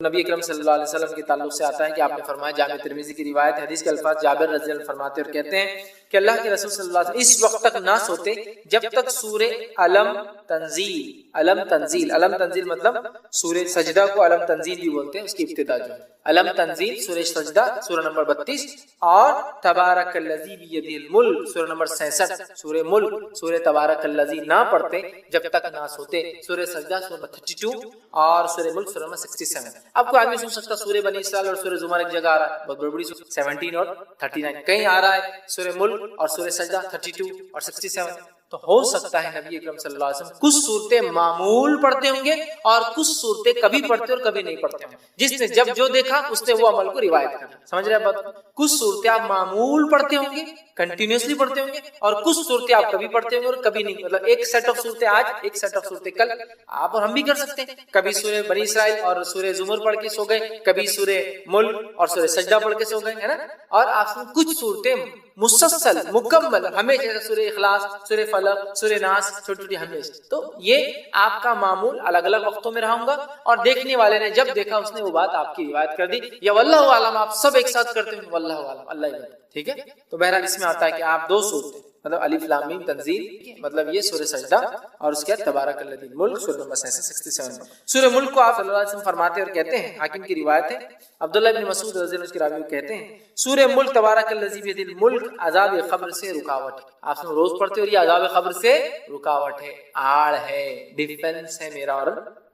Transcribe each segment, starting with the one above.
نبی اکرم صلی اللہ علیہ وسلم کے تعلق سے آتا ہے کہ آپ نے فرمایا، جامع ترمذی کی روایت، حدیث کے الفاظ جابر رضی اللہ عنہ فرماتے اور کہتے ہیں کہ اللہ کے رسول صلی اللہ علیہ وسلم اس وقت تک نہ سوتے جب تک سورہ علم تنزیل مطلب سورہ سجدہ کو علم تنزیل بھی بولتے ہیں، اس کی ابتدا جو ہے علم تنزیل سورہ سجدہ سورہ نمبر 32 اور تبارک الذی بیدہ الملک سورہ نمبر 66 سورہ ملک سورہ تبارک الذی نہ پڑھتے جب تک نہ سوتے، سورہ سجدہ سورہ 32 اور سورہ ملک سورہ نمبر 67۔ اب کوئی آدمی سن سکتا سورہ بنی اسرائیل اور سورہ زمر ایک جگہ آ رہا ہے، بہت بڑی 17 اور 39 کہیں آ رہا ہے، سورہ ملک اور سورہ سجدہ 32 اور 67۔ تو ہو سکتا ہے نبی اکرم صلی اللہ علیہ وسلم کچھ صورتیں معمول پڑھتے ہوں گے اور کچھ صورتیں کبھی پڑھتے اور کبھی نہیں پڑھتے ہوں گے، جس نے جب جو دیکھا اس نے وہ عمل کو روایت کرنا، سمجھ رہے ہیں؟ کچھ صورتیں آپ معمول پڑھتے ہوں گے، کنٹینیوسلی پڑھتے ہوں گے، اور کچھ صورتیں آپ کبھی پڑھتے ہوں گے اور کبھی نہیں، مطلب ایک سیٹ آف صورتیں آج ایک سیٹ آف صورتیں کل، آپ اور ہم بھی کر سکتے ہیں، کبھی سورہ بنی اسرائیل اور سورہ زمر پڑھ کے سو گئے، کبھی سورہ ملک اور سورہ سجدہ پڑھ کے سو گئے، ہے نا؟ اور آپ سے کچھ صورتیں مسلسل مکمل ہمیشہ سورہ اخلاص سورہ فلق سورہ ناس چھوٹی چھوٹی ہمیشہ، تو یہ آپ کا معمول الگ الگ وقتوں میں رہا ہوں گا، اور دیکھنے والے نے جب دیکھا اس نے وہ بات آپ کی روایت کر دی، یا واللہ عالم آپ سب ایک ساتھ کرتے ہیں، واللہ عالم اللہ ہی، ٹھیک ہے؟ تو بہرحال اس میں آتا ہے کہ آپ دو صورتیں مطلب الف لام میم تنزیل مطلب یہ سورہ سجدہ اور اس کے بعد تبارک الذی الملک سورہ نمبر 67۔ سورہ ملک کو آپ صلی اللہ علیہ وسلم فرماتے اور کہتے ہیں، حاکم کی روایت ہے، عبداللہ بن مسعود رضی اللہ عنہ کی راوی کہتے ہیں سورہ ملک تبارک الذی بیدہ الملک عذاب قبر سے رکاوٹ ہے، آپ سے روز پڑھتے اور یہ عذاب قبر سے رکاوٹ ہے، آڑ ہے، ڈیفنس ہے میرا اور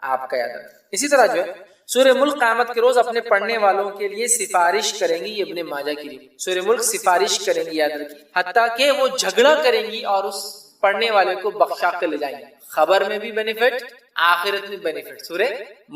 آپ کا، یاد رکھیں۔ اسی طرح جو ہے سورہ ملک قیامت کے روز اپنے پڑھنے والوں کے لیے سفارش کریں گی، ابن ماجہ کی روایت، سورہ ملک سفارش کریں گی، یاد رکھیے، حتیٰ کہ وہ جھگڑا کریں گی اور اس پڑھنے والے کو بخشا کر لے جائیں گے، خبر میں بھی بینیفٹ آخرت میں بینیفٹ، سورہ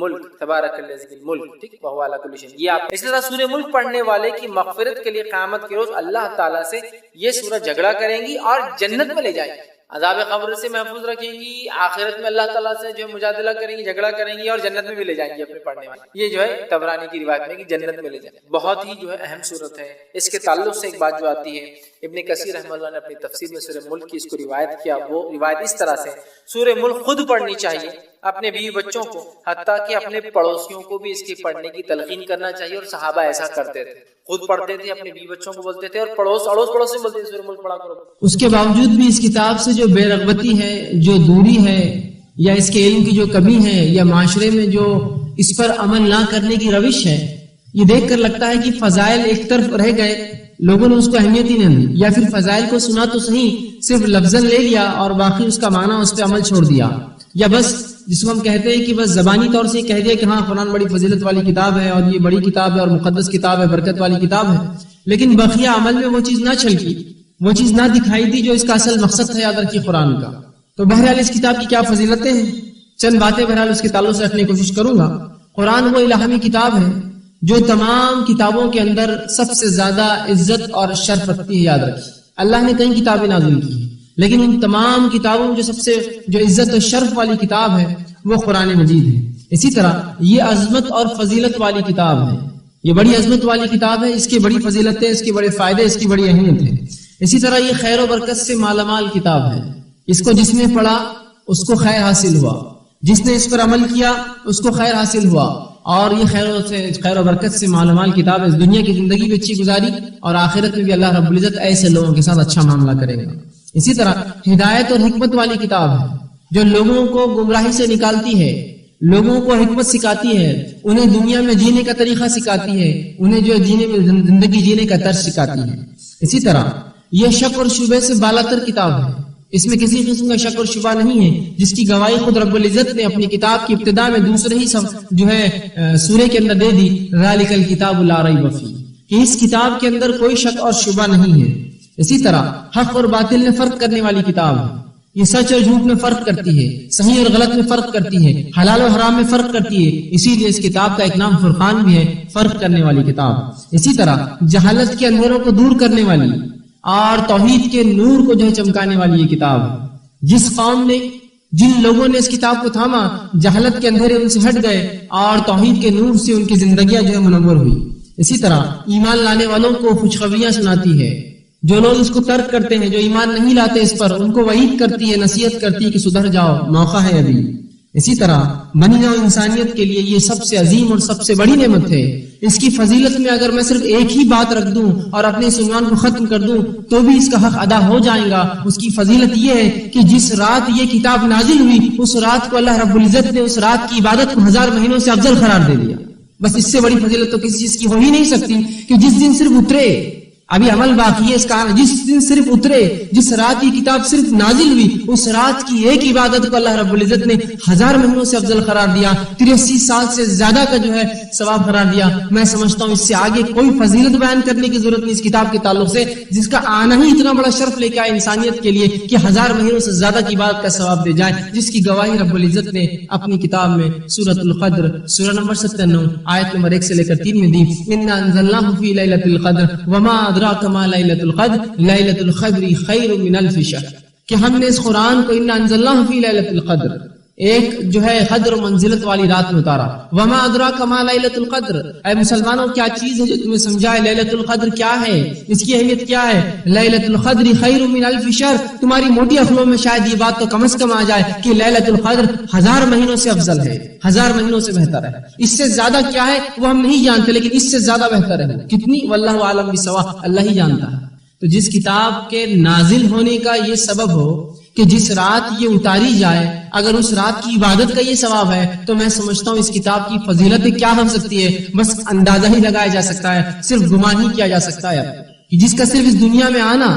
ملک تبارک الذی الملک، ٹھیک، وہو علی کل شیء، یہ آپ۔ اسی طرح سورہ ملک پڑھنے والے کی مغفرت کے لیے قیامت کے روز اللہ تعالیٰ سے یہ سورہ جھگڑا کریں گی اور جنت میں لے جائیں گی، عذاب قبر سے محفوظ رکھیں گی، آخرت میں اللہ تعالیٰ سے جو مجادلہ کریں گی، جھگڑا کریں گی، اور جنت میں بھی لے جائیں گی اپنے پڑھنے والے، یہ جو ہے طبرانی کی روایت میں کہ جنت میں لے جائیں گے، بہت ہی جو ہے اہم صورت ہے۔ اس کے تعلق سے ایک بات جو آتی ہے، ابن کثیر رحمہ اللہ نے اپنی تفسیر میں سورہ ملک کی اس کو روایت کیا، وہ روایت اس طرح سے، سورہ ملک خود پڑھنی چاہیے اپنے بیوی بچوں کو، حتیٰ کہ اپنے پڑوسیوں کو بھی اس کی پڑھنے کی تلقین کرنا چاہیے، اور صحابہ ایسا کرتے تھے، خود پڑھتے تھے، اپنے بیوی بچوں کو بولتے تھے، اور اڑوس پڑوس میں بولتے تھے سورہ ملک پڑھا کرو۔ اس کے باوجود بھی اس کتاب سے جو بے رغبتی ہے، جو دوری ہے، یا اس کے علم کی جو کمی ہے، یا معاشرے میں جو اس پر عمل نہ کرنے کی روش ہے، یہ دیکھ کر لگتا ہے کہ فضائل ایک طرف رہ گئے، لوگوں نے اس کو اہمیت ہی نہیں دی، یا پھر فضائل کو سنا تو صحیح، صرف لفظاً لے لیا اور باقی اس کا معنی اس پہ عمل چھوڑ دیا، یا بس جس کو ہم کہتے ہیں کہ بس زبانی طور سے کہہ دیا کہ ہاں فلان بڑی فضیلت والی کتاب ہے، اور یہ بڑی کتاب ہے اور مقدس کتاب ہے، برکت والی کتاب ہے، لیکن بقیہ عمل میں وہ چیز نہ چھلکی، وہ چیز نہ دکھائی دی جو اس کا اصل مقصد تھا، یاد رکھیے قرآن کا۔ تو بہرحال اس کتاب کی کیا فضیلتیں ہیں، چند باتیں بہرحال اس کے تعلق سے رکھنے کی کوشش کروں گا۔ قرآن وہ الہامی کتاب ہے جو تمام کتابوں کے اندر سب سے زیادہ عزت اور شرف رکھتی ہے، یاد رکھیے۔ اللہ نے کئی کتابیں نازل کی ہیں، لیکن ان تمام کتابوں میں جو سب سے جو عزت و شرف والی کتاب ہے وہ قرآن مجید ہے۔ اسی طرح یہ عظمت اور فضیلت والی کتاب ہے، یہ بڑی عظمت والی کتاب ہے، اس کی بڑی فضیلتیں، اس کے بڑے فائدے، اس کی بڑی اہمیت ہے۔ اسی طرح یہ خیر و برکت سے مالا مال کتاب ہے، اس کو جس نے پڑھا اس کو خیر حاصل ہوا، جس نے اس پر عمل کیا اس کو خیر حاصل ہوا، اور یہ خیر و برکت سے مالا مال کتاب ہے، اس دنیا کی زندگی بھی اچھی گزاری، اور آخرت میں بھی اللہ رب العزت ایسے لوگوں کے ساتھ اچھا معاملہ کرے گا۔ اسی طرح ہدایت اور حکمت والی کتاب ہے، جو لوگوں کو گمراہی سے نکالتی ہے، لوگوں کو حکمت سکھاتی ہے، انہیں دنیا میں جینے کا طریقہ سکھاتی ہے، انہیں جو زندگی جینے کا طرز سکھاتی ہے۔ اسی طرح یہ شک اور شبہ سے بالاتر کتاب ہے، اس میں کسی قسم کا شک اور شبہ نہیں ہے، جس کی گواہی خود رب العزت نے اپنی کتاب کی ابتدا میں دوسرے ہی جو ہے سورہ کے اندر دے دی، ذالک الکتاب لا ریب فیہ، کہ اس کتاب کے اندر کوئی شک اور شبہ نہیں ہے۔ اسی طرح حق اور باطل میں فرق کرنے والی کتاب ہے، یہ سچ اور جھوٹ میں فرق کرتی ہے، صحیح اور غلط میں فرق کرتی ہے، حلال اور حرام میں فرق کرتی ہے، اسی لیے اس کتاب کا ایک نام فرقان بھی ہے، فرق کرنے والی کتاب۔ اسی طرح جہالت کے اندھیروں کو دور کرنے والی اور توحید کے نور کو جو ہے چمکانے والی یہ کتاب ہے۔ جس قوم نے، جن لوگوں نے اس کتاب کو تھاما، جہالت کے اندھیرے ان سے ہٹ گئے اور توحید کے نور سے ان کی زندگیاں جو ہے منور ہوئی۔ اسی طرح ایمان لانے والوں کو خوشخبریاں سناتی ہے، جو لوگ اس کو ترک کرتے ہیں، جو ایمان نہیں لاتے اس پر، ان کو وعید کرتی ہے، نصیحت کرتی ہے کہ سدھر جاؤ، موقع ہے ابھی۔ اسی طرح بنی نوع انسانیت کے لیے یہ سب سے عظیم اور سب سے بڑی نعمت ہے. اس کی فضیلت میں اگر میں صرف ایک ہی بات رکھ دوں اور اپنے اس عنوان کو ختم کر دوں تو بھی اس کا حق ادا ہو جائے گا. اس کی فضیلت یہ ہے کہ جس رات یہ کتاب نازل ہوئی اس رات کو اللہ رب العزت نے اس رات کی عبادت کو 1000 مہینوں سے افضل قرار دے دیا. بس اس سے بڑی فضیلت تو کسی چیز کی ہو ہی نہیں سکتی کہ جس دن صرف اترے، ابھی عمل باقی ہے اس کا، جس دن صرف اترے، جس رات یہ کتاب صرف نازل ہوئی اس رات کی ایک عبادت کو اللہ رب العزت نے 1000 مہینوں سے افضل قرار دیا، 83 سال سے زیادہ کا جو ہے ثواب قرار دیا. میں سمجھتا ہوں اس سے آگے کوئی فضیلت بیان کرنے کی ضرورت نہیں اس کتاب کے تعلق سے، جس کا آنا ہی اتنا بڑا شرف لے کے آئے انسانیت کے لیے کہ 1000 مہینوں سے زیادہ کی عبادت کا ثواب دے جائے، جس کی گواہی رب العزت نے اپنی کتاب میں سورۃ القدر سورہ نمبر 97 آیت نمبر 1 سے لے کر 3 میں دی. انا انزلناه في ليلة القدر وما ادراك ما ليلة القدر ليلة القدر خیر من الف شہر، کہ ہم نے اس قرآن کو انا انزلناه في ليلة القدر ایک جو ہے قدر و منزلت والی رات میں اتارا. وما ادراک ما لیلۃ القدر، اے مسلمانوں کیا چیز ہے جو تمہیں سمجھائے لیلۃ القدر کیا ہے، اس کی اہمیت کیا ہے. لیلۃ القدر خیر من الف شہر، تمہاری موٹی عقلوں میں شاید یہ بات تو کم از کم آ جائے کہ لیلۃ القدر 1000 مہینوں سے افضل ہے، 1000 مہینوں سے بہتر ہے. اس سے زیادہ کیا ہے وہ ہم نہیں جانتے، لیکن اس سے زیادہ بہتر ہے کتنی، واللہ عالم بالصواب، اللہ ہی جانتا ہے. تو جس کتاب کے نازل ہونے کا یہ سبب ہو کہ جس رات یہ اتاری جائے، اگر اس رات کی عبادت کا یہ ثواب ہے تو میں سمجھتا ہوں اس کتاب کی فضیلت کیا ہو سکتی ہے. بس اندازہ ہی لگایا جا سکتا ہے، صرف گمان ہی کیا جا سکتا ہے کہ جس کا صرف اس دنیا میں آنا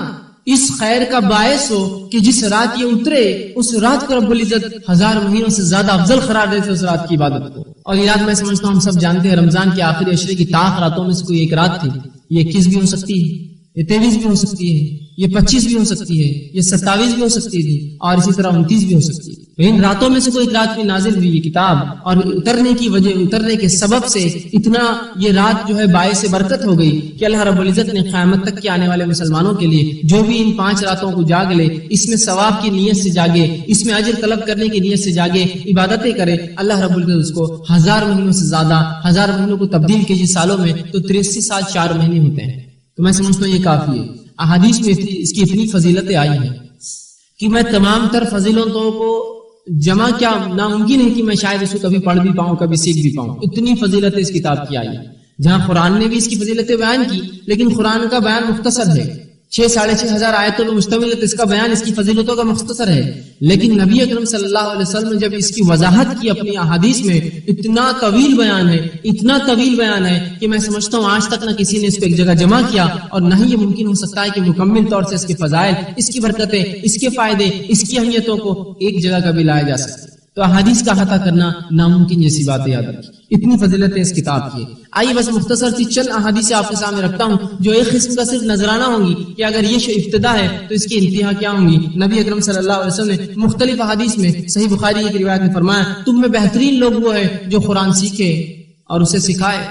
اس خیر کا باعث ہو کہ جس رات یہ اترے اس رات کو رب العزت 1000 مہینوں سے زیادہ افضل قرار دیتے اس رات کی عبادت کو. اور یہ رات میں سمجھتا ہوں ہم سب جانتے ہیں رمضان کے آخری عشرے کی طاق راتوں میں سے کوئی ایک رات تھی. یہ 21 بھی ہو سکتی ہے، یہ 23 بھی ہو سکتی ہے، یہ 25 بھی ہو سکتی ہے، یہ 27 بھی ہو سکتی تھی، اور اسی طرح 29 بھی ہو سکتی ہے. ان راتوں میں سے کوئی ایک رات میں نازل ہوئی یہ کتاب، اور اترنے کی وجہ، اترنے کے سبب سے اتنا یہ رات جو ہے باعث برکت ہو گئی کہ اللہ رب العزت نے قیامت تک کے آنے والے مسلمانوں کے لیے جو بھی ان 5 راتوں کو جاگ لے، اس میں ثواب کی نیت سے جاگے، اس میں اجر طلب کرنے کی نیت سے جاگے، عبادتیں کرے، اللہ رب العزت اس کو 1000 مہینوں سے زیادہ، 1000 مہینوں کو تبدیل کیجیے سالوں میں تو 83 سال 4 مہینے ہوتے ہیں. تو میں سمجھتا ہوں یہ کافی ہے. احادیث میں اس کی اتنی فضیلتیں آئی ہیں کہ میں تمام تر فضیلتوں کو جمع کیا ناممکن ہے کہ میں شاید اس کو کبھی پڑھ بھی پاؤں، کبھی سیکھ بھی پاؤں. اتنی فضیلتیں اس کتاب کی آئی ہیں. جہاں قرآن نے بھی اس کی فضیلتیں بیان کی، لیکن قرآن کا بیان مختصر ہے، 6,500 آیتوں پر مشتمل ہے، اس کا بیان اس کی فضیلتوں کا مختصر ہے. لیکن نبی اکرم صلی اللہ علیہ وسلم نے جب اس کی وضاحت کی اپنی احادیث میں، اتنا طویل بیان ہے، اتنا طویل بیان ہے کہ میں سمجھتا ہوں آج تک نہ کسی نے اس کو ایک جگہ جمع کیا، اور نہ ہی یہ ممکن ہو سکتا ہے کہ مکمل طور سے اس کے فضائل، اس کی برکتیں، اس کے فائدے، اس کی اہمیتوں کو ایک جگہ کبھی لایا جا سکے. تو احادیث کا احاطہ کرنا ناممکن جیسی بات یاد رکھیں. اتنی فضیلتیں اس کتاب کی. آئیے بس مختصر سی چند احادیث آپ کے سامنے رکھتا ہوں جو ایک قسم کا صرف نذرانہ ہوں گی کہ اگر یہ ابتدا ہے تو اس کی انتہا کیا ہوں گی. نبی اکرم صلی اللہ علیہ وسلم نے مختلف احادیث میں، صحیح بخاری کی روایت میں فرمایا، تم میں بہترین لوگ وہ ہے جو قرآن سیکھے اور اسے سکھائے.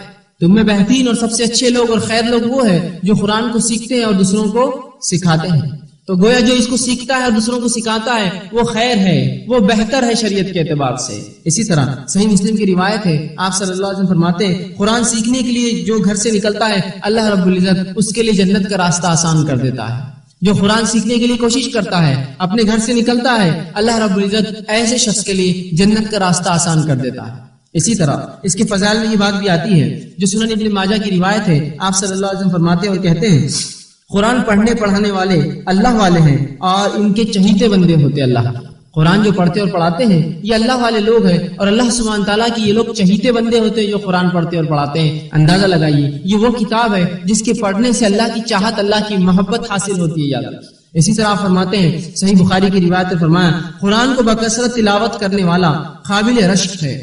تم میں بہترین اور سب سے اچھے لوگ اور خیر لوگ وہ ہے جو قرآن کو سیکھتے ہیں اور دوسروں کو سکھاتے ہیں. تو گویا جو اس کو سیکھتا ہے اور دوسروں کو سکھاتا ہے وہ خیر ہے، وہ بہتر ہے شریعت کے اعتبار سے. اسی طرح صحیح مسلم کی روایت ہے، آپ صلی اللہ علیہ وسلم فرماتے ہیں قرآن سیکھنے کے لیے جو گھر سے نکلتا ہے اللہ رب العزت اس کے لیے جنت کا راستہ آسان کر دیتا ہے. جو قرآن سیکھنے کے لیے کوشش کرتا ہے، اپنے گھر سے نکلتا ہے، اللہ رب العزت ایسے شخص کے لیے جنت کا راستہ آسان کر دیتا ہے. اسی طرح اس کے فضائل میں یہ بات بھی آتی ہے جو سنن ابن ماجہ کی روایت ہے، آپ صلی اللہ علیہ وسلم فرماتے ہیں اور کہتے ہیں قرآن پڑھنے پڑھانے والے اللہ والے ہیں اور ان کے چہیتے بندے ہوتے اللہ. قرآن جو پڑھتے اور پڑھاتے ہیں یہ اللہ والے لوگ ہیں، اور اللہ سبحانہ تعالیٰ کی یہ لوگ چہیتے بندے ہوتے ہیں جو قرآن پڑھتے اور پڑھاتے ہیں. اندازہ لگائیے یہ وہ کتاب ہے جس کے پڑھنے سے اللہ کی چاہت، اللہ کی محبت حاصل ہوتی ہے. یاد رکھیے. اسی طرح آپ فرماتے ہیں صحیح بخاری کی روایت میں فرمایا قرآن کو بکثرت تلاوت کرنے والا قابل رشک ہے.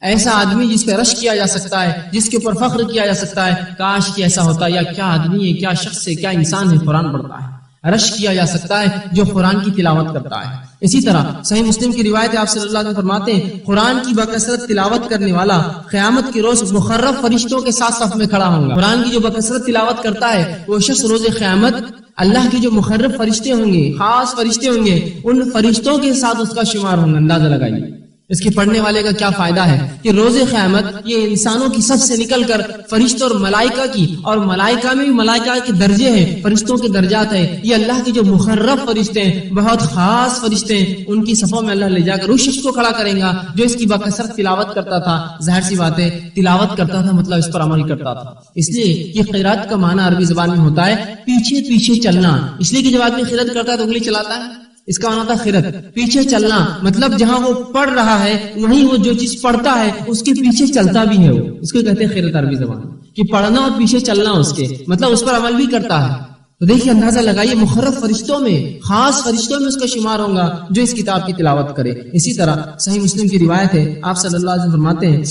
ایسا آدمی جس پہ رشک کیا جا سکتا ہے، جس کے اوپر فخر کیا جا سکتا ہے، کاش کہ ایسا ہوتا. یا کیا آدمی ہے، کیا شخص ہے، کیا انسان ہے قرآن پڑھتا ہے. رشک کیا جا سکتا ہے جو قرآن کی تلاوت کرتا ہے. اسی طرح صحیح مسلم کی روایت آپ صلی اللہ علیہ وسلم فرماتے ہیں قرآن کی بکثرت تلاوت کرنے والا قیامت کے روز مخرب فرشتوں کے ساتھ صف میں کھڑا ہوگا. قرآن کی جو بکثرت تلاوت کرتا ہے وہ شخص روز قیامت اللہ کے جو مخرب فرشتے ہوں گے، خاص فرشتے ہوں گے، ان فرشتوں کے ساتھ اس کا شمار ہوگا. اندازہ لگائیے. اس کے پڑھنے والے کا کیا فائدہ ہے کہ روز قیامت یہ انسانوں کی صف سے نکل کر فرشتوں اور ملائکہ کی، اور ملائکہ میں بھی ملائکہ کے درجے ہیں، فرشتوں کے درجات ہیں، یہ اللہ کے جو مقرب فرشتے ہیں، بہت خاص فرشتے ہیں، ان کی صفوں میں اللہ لے جا کر اس شخص کو کھڑا کریں گا جو اس کی بکثرت تلاوت کرتا تھا۔ ظاہر سی بات ہے تلاوت کرتا تھا مطلب اس پر عمل کرتا تھا، اس لیے یہ قرات کا معنی عربی زبان میں ہوتا ہے پیچھے پیچھے چلنا، اس لیے کہ جب آدمی قرات کرتا ہے تو انگلی چلاتا ہے، اس کا معنی تھا خرد، پیچھے چلنا، مطلب جہاں وہ پڑھ رہا ہے وہیں وہ جو چیز پڑھتا ہے اس کے پیچھے چلتا بھی ہے، وہ اس کو کہتے ہیں خرد عربی زبان، کہ پڑھنا اور پیچھے چلنا اس کے مطلب اس پر عمل بھی کرتا ہے۔ تو دیکھیے اندازہ لگائیے مقرب فرشتوں میں، خاص فرشتوں میں اس کا شمار ہوگا جو اس کتاب کی تلاوت کرے۔ اسی طرح صحیح مسلم کی روایت ہے، آپ صلی اللہ علیہ وسلم فرماتے ہیں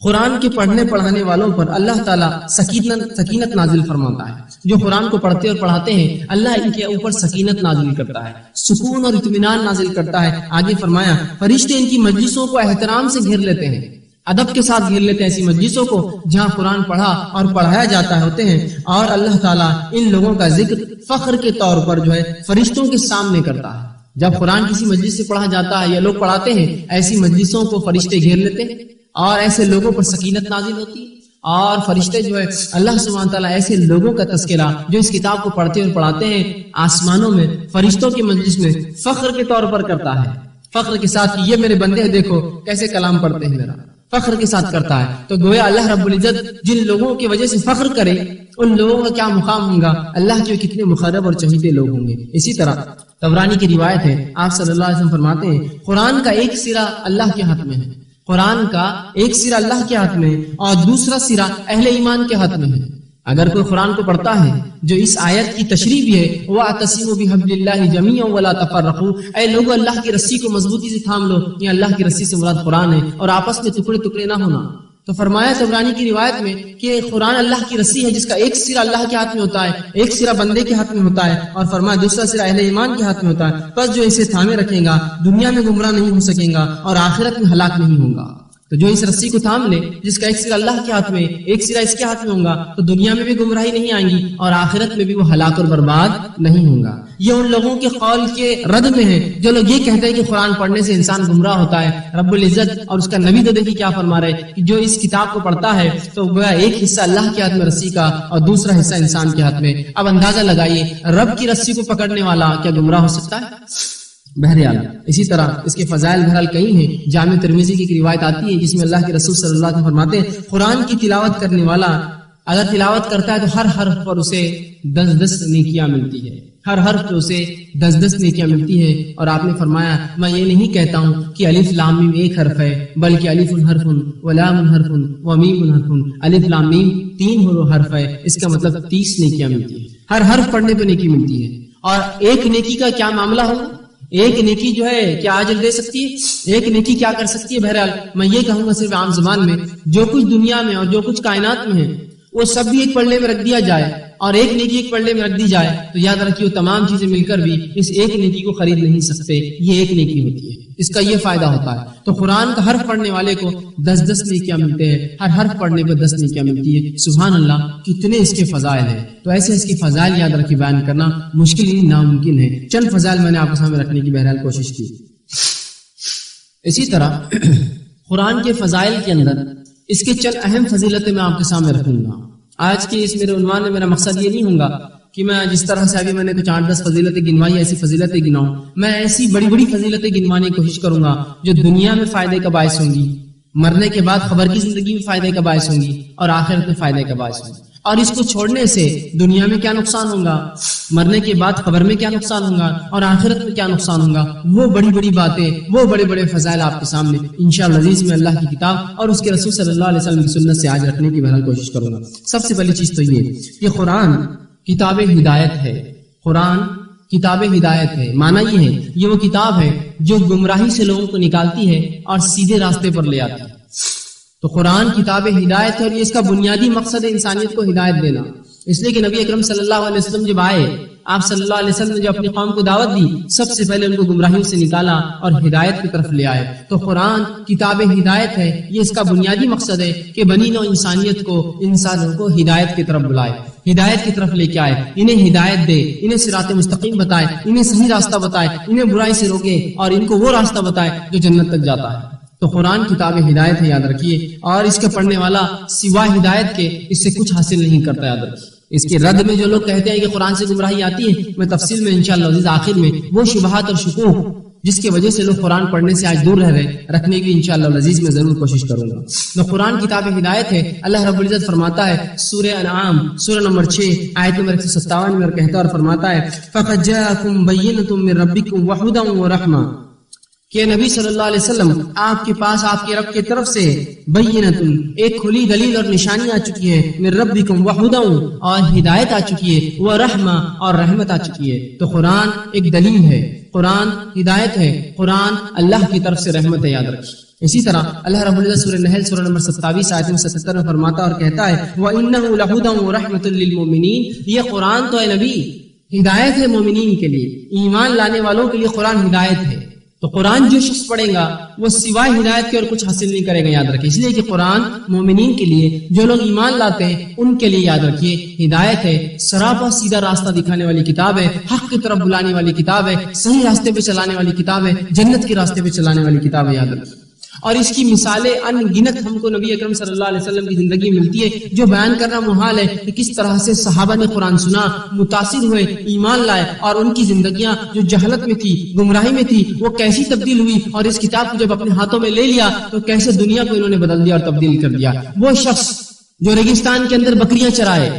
قرآن کے پڑھنے پڑھانے والوں پر اللہ تعالیٰ سکینت نازل فرماتا ہے، جو قرآن کو پڑھتے اور پڑھاتے ہیں اللہ ان کے اوپر سکینت نازل کرتا ہے، سکون اور اطمینان نازل کرتا ہے۔ آگے فرمایا فرشتے ان کی مجلسوں کو احترام سے گھیر لیتے ہیں، ادب کے ساتھ گھیر لیتے ہیں ایسی مجلسوں کو جہاں قرآن پڑھا اور پڑھایا جاتا ہوتے ہیں، اور اللہ تعالیٰ ان لوگوں کا ذکر فخر کے طور پر جو ہے فرشتوں کے سامنے کرتا ہے۔ جب قرآن کسی مجلس سے پڑھا جاتا ہے یا لوگ پڑھاتے ہیں، ایسی مجلسوں کو فرشتے گھیر لیتے ہیں اور ایسے لوگوں پر سکینت نازل ہوتی ہے، اور فرشتے جو ہے اللہ سبحانہ تعالیٰ ایسے لوگوں کا تذکرہ جو اس کتاب کو پڑھتے اور پڑھاتے ہیں آسمانوں میں فرشتوں کی مجلس میں فخر کے طور پر کرتا ہے، فخر کے ساتھ کہ یہ میرے بندے ہیں، دیکھو کیسے کلام پڑھتے ہیں، میرا فخر کے ساتھ کرتا ہے۔ تو گویا اللہ رب العزت جن لوگوں کی وجہ سے فخر کرے ان لوگوں کا کیا مقام ہوگا، اللہ کے کتنے مقرب اور چہیتے لوگ ہوں گے۔ اسی طرح طبرانی کی روایت ہے، آپ صلی اللہ علیہ وسلم فرماتے ہیں قرآن کا ایک سرا اللہ کے ہاتھ میں ہے، قرآن کا ایک سرا اللہ کے ہاتھ میں اور دوسرا سرا اہل ایمان کے ہاتھ میں ہے۔ اگر کوئی قرآن کو پڑھتا ہے جو اس آیت کی تشریح بھی ہے وَاعْتَصِمُوا بِحَبْلِ اللَّهِ جَمِيعًا وَلَا تَفَرَّقُوا، اے لوگو اللہ کی رسی کو مضبوطی سے تھام لو، یہ اللہ کی رسی سے مراد قرآن ہے، اور آپس میں ٹکڑے ٹکڑے نہ ہونا۔ تو فرمایا طبرانی کی روایت میں کہ قرآن اللہ کی رسی ہے جس کا ایک سرا اللہ کے ہاتھ میں ہوتا ہے، ایک سرا بندے کے ہاتھ میں ہوتا ہے، اور فرمایا دوسرا سرا اہل ایمان کے ہاتھ میں ہوتا ہے، بس جو اسے تھامے رکھے گا دنیا میں گمراہ نہیں ہو سکے گا اور آخرت میں ہلاک نہیں ہوگا۔ تو جو اس رسی کو تھام لے جس کا ایک سرا اللہ کے ہاتھ میں ایک سرا اس کے ہاتھ میں ہوگا تو دنیا میں بھی گمراہی نہیں آئیں گی اور آخرت میں بھی وہ ہلاک اور برباد نہیں ہوگا۔ یہ ان لوگوں کے قول کے رد میں ہے جو لوگ یہ کہتے ہیں کہ قرآن پڑھنے سے انسان گمراہ ہوتا ہے۔ رب العزت اور اس کا نبی تو دیکھیے کیا فرما رہے کہ جو اس کتاب کو پڑھتا ہے تو گویا ایک حصہ اللہ کے ہاتھ میں رسی کا اور دوسرا حصہ انسان کے ہاتھ میں۔ اب اندازہ لگائیے رب کی رسی کو پکڑنے والا کیا گمراہ ہو سکتا ہے؟ بہرحال اسی طرح اس کے فضائل بہرحال کئی ہیں۔ جامع ترمذی کی ایک روایت آتی ہے جس میں اللہ کے رسول صلی اللہ علیہ وسلم فرماتے ہیں قرآن کی تلاوت کرنے والا اگر تلاوت کرتا ہے تو ہر حرف پر اسے 10 نیکیاں ملتی ہے، ہر حرف پہ اسے 10 نیکیاں ملتی ہے۔ اور آپ نے فرمایا میں یہ نہیں کہتا ہوں کہ الف لام میم ایک حرف ہے بلکہ الف حرف ولام حرف ومیم حرف، الف لام میم 3 حرف ہے، اس کا مطلب 30 نیکیاں ملتی ہے، ہر حرف پڑھنے پہ نیکی ملتی ہے۔ اور ایک نیکی کا کیا معاملہ ہوگا، ایک نیکی جو ہے کیا اجر دے سکتی ہے، ایک نیکی کیا کر سکتی ہے؟ بہرحال میں یہ کہوں گا صرف عام زبان میں جو کچھ دنیا میں اور جو کچھ کائنات میں ہے وہ سب بھی ایک پلڑے میں رکھ دیا جائے اور ایک نیکی ایک پلڑے میں رکھ دی جائے تو یاد رکھیے وہ تمام چیزیں مل کر بھی اس ایک نیکی کو خرید نہیں سکتے، یہ ایک نیکی ہوتی ہے، اس کا یہ فائدہ ہوتا ہے۔ تو قرآن کا حرف پڑھنے والے کو 10 نیکیاں ملتے ہیں، ہر حرف پڑھنے پہ 10 نیکیاں ملتی ہے۔ سبحان اللہ کتنے اس کے فضائل ہیں۔ تو ایسے اس کے فضائل یاد رکھے بیان کرنا مشکل ہی ناممکن ہے۔ چند فضائل میں نے آپ کے سامنے رکھنے کی بہرحال کوشش کی۔ اسی طرح قرآن کے فضائل کے اندر اس کے چند اہم فضیلتیں میں آپ کے سامنے رکھوں گا۔ آج کے اس میرے عنوان میں میرا مقصد یہ نہیں ہوگا کہ میں جس طرح سے ابھی میں نے کچھ 8-10 فضیلتیں گنوائی ایسی فضیلتیں گناؤں، میں ایسی بڑی بڑی فضیلتیں گنوانے کی کوشش کروں گا جو دنیا میں فائدے کا باعث ہوں گی، مرنے کے بعد خبر کی زندگی میں فائدے کا باعث ہوں گی اور آخرت میں فائدے کا باعث ہوں گی۔ اور اس کو چھوڑنے سے دنیا میں کیا نقصان ہوگا، مرنے کے بعد خبر میں کیا نقصان ہوگا اور آخرت میں کیا نقصان ہوگا، وہ بڑی بڑی باتیں، وہ بڑے بڑے فضائل آپ کے سامنے انشاءاللہ عزیز میں اللہ کی کتاب اور اس کے رسول صلی اللہ علیہ وسلم کی سنت سے آج رکھنے کی بہرحال کوشش کروں گا۔ سب سے پہلی چیز تو یہ قرآن کتاب ہدایت ہے، قرآن کتاب ہدایت ہے، معنی یہ ہے یہ وہ کتاب ہے جو گمراہی سے لوگوں کو نکالتی ہے اور سیدھے راستے پر لے آتی ہے۔ تو قرآن کتاب ہدایت ہے اور یہ اس کا بنیادی مقصد ہے انسانیت کو ہدایت دینا۔ اس لیے کہ نبی اکرم صلی اللہ علیہ وسلم جب آئے، آپ صلی اللہ علیہ وسلم نے جو اپنی قوم کو دعوت دی سب سے پہلے ان کو گمراہیوں سے نکالا اور ہدایت کی طرف لے آئے۔ تو قرآن کتاب ہدایت ہے، یہ اس کا بنیادی مقصد ہے کہ بنی نوع انسانیت کو، انسانوں کو ہدایت کی طرف بلائے، ہدایت کی طرف لے کے آئے، انہیں ہدایت دے، انہیں صراط مستقیم بتائے، انہیں صحیح راستہ بتائے، انہیں برائی سے روکے اور ان کو وہ راستہ بتائے جو جنت تک جاتا ہے۔ تو قرآن کتاب ہدایت ہے، یاد رکھیے، اور اس کا پڑھنے والا سوا ہدایت کے اس سے کچھ حاصل نہیں کرتا، یاد رکھیے۔ اس کے رد میں جو لوگ کہتے ہیں کہ قرآن سے گمراہی آتی ہے، میں تفصیل میں انشاءاللہ عزیز آخر میں وہ شبہات اور شکوک جس کی وجہ سے لوگ قرآن پڑھنے سے آج دور رہ رہے رکھنے کی انشاءاللہ العزیز میں ضرور کوشش کروں گا۔ تو قرآن کتاب ہدایت ہے۔ اللہ رب العزت فرماتا ہے سورہ انعام سورہ نمبر 6 آیت نمبر 157 میں، اور کہتا اور فرماتا ہے فَقَدْ جَاءَكُمْ بَيِّنَةٌ مِّن رَبِّكُمْ وَهُدًى وَرَحْمَةٌ، کہ نبی صلی اللہ علیہ وسلم آپ کے پاس آپ کے رب کی طرف سے بینۃ ایک کھلی دلیل اور نشانی آ چکی ہے، من ربکم وہدی اور ہدایت آ چکی ہے، ورحمہ اور رحمت آ چکی ہے۔ تو قرآن ایک دلیل ہے، قرآن ہدایت ہے، قرآن اللہ کی طرف سے رحمت ہے، یاد رکھیے۔ اسی طرح اللہ رب العزت سورہ نحل سورہ نمبر 27 آیت نمبر 77 میں فرماتا اور کہتا ہے وَإِنَّهُ لَهُدًى وَرَحْمَةٌ لِّلْمُؤْمِنِينَ، یہ قرآن تو اے نبی ہدایت ہے مومنین کے لیے، ایمان لانے والوں کے لیے قرآن ہدایت ہے۔ تو قرآن جو شخص پڑھے گا وہ سوائے ہدایت کے اور کچھ حاصل نہیں کرے گا، یاد رکھیے۔ اس لیے کہ قرآن مومنین کے لیے، جو لوگ ایمان لاتے ہیں ان کے لیے یاد رکھیے ہدایت ہے، سراپا سیدھا راستہ دکھانے والی کتاب ہے، حق کی طرف بلانے والی کتاب ہے، صحیح راستے پہ چلانے والی کتاب ہے، جنت کے راستے پہ چلانے والی کتاب ہے، یاد رکھیے۔ اور اس کی مثالیں ان گنت ہم کو نبی اکرم صلی اللہ علیہ وسلم کی زندگی میں ملتی ہے، جو بیان کرنا محال ہے کہ کس طرح سے صحابہ نے قرآن سنا، متاثر ہوئے، ایمان لائے، اور ان کی زندگیاں جو جہالت میں تھی، گمراہی میں تھی، وہ کیسی تبدیل ہوئی، اور اس کتاب کو جب اپنے ہاتھوں میں لے لیا تو کیسے دنیا کو انہوں نے بدل دیا اور تبدیل کر دیا۔ وہ شخص جو ریگستان کے اندر بکریاں چرائے،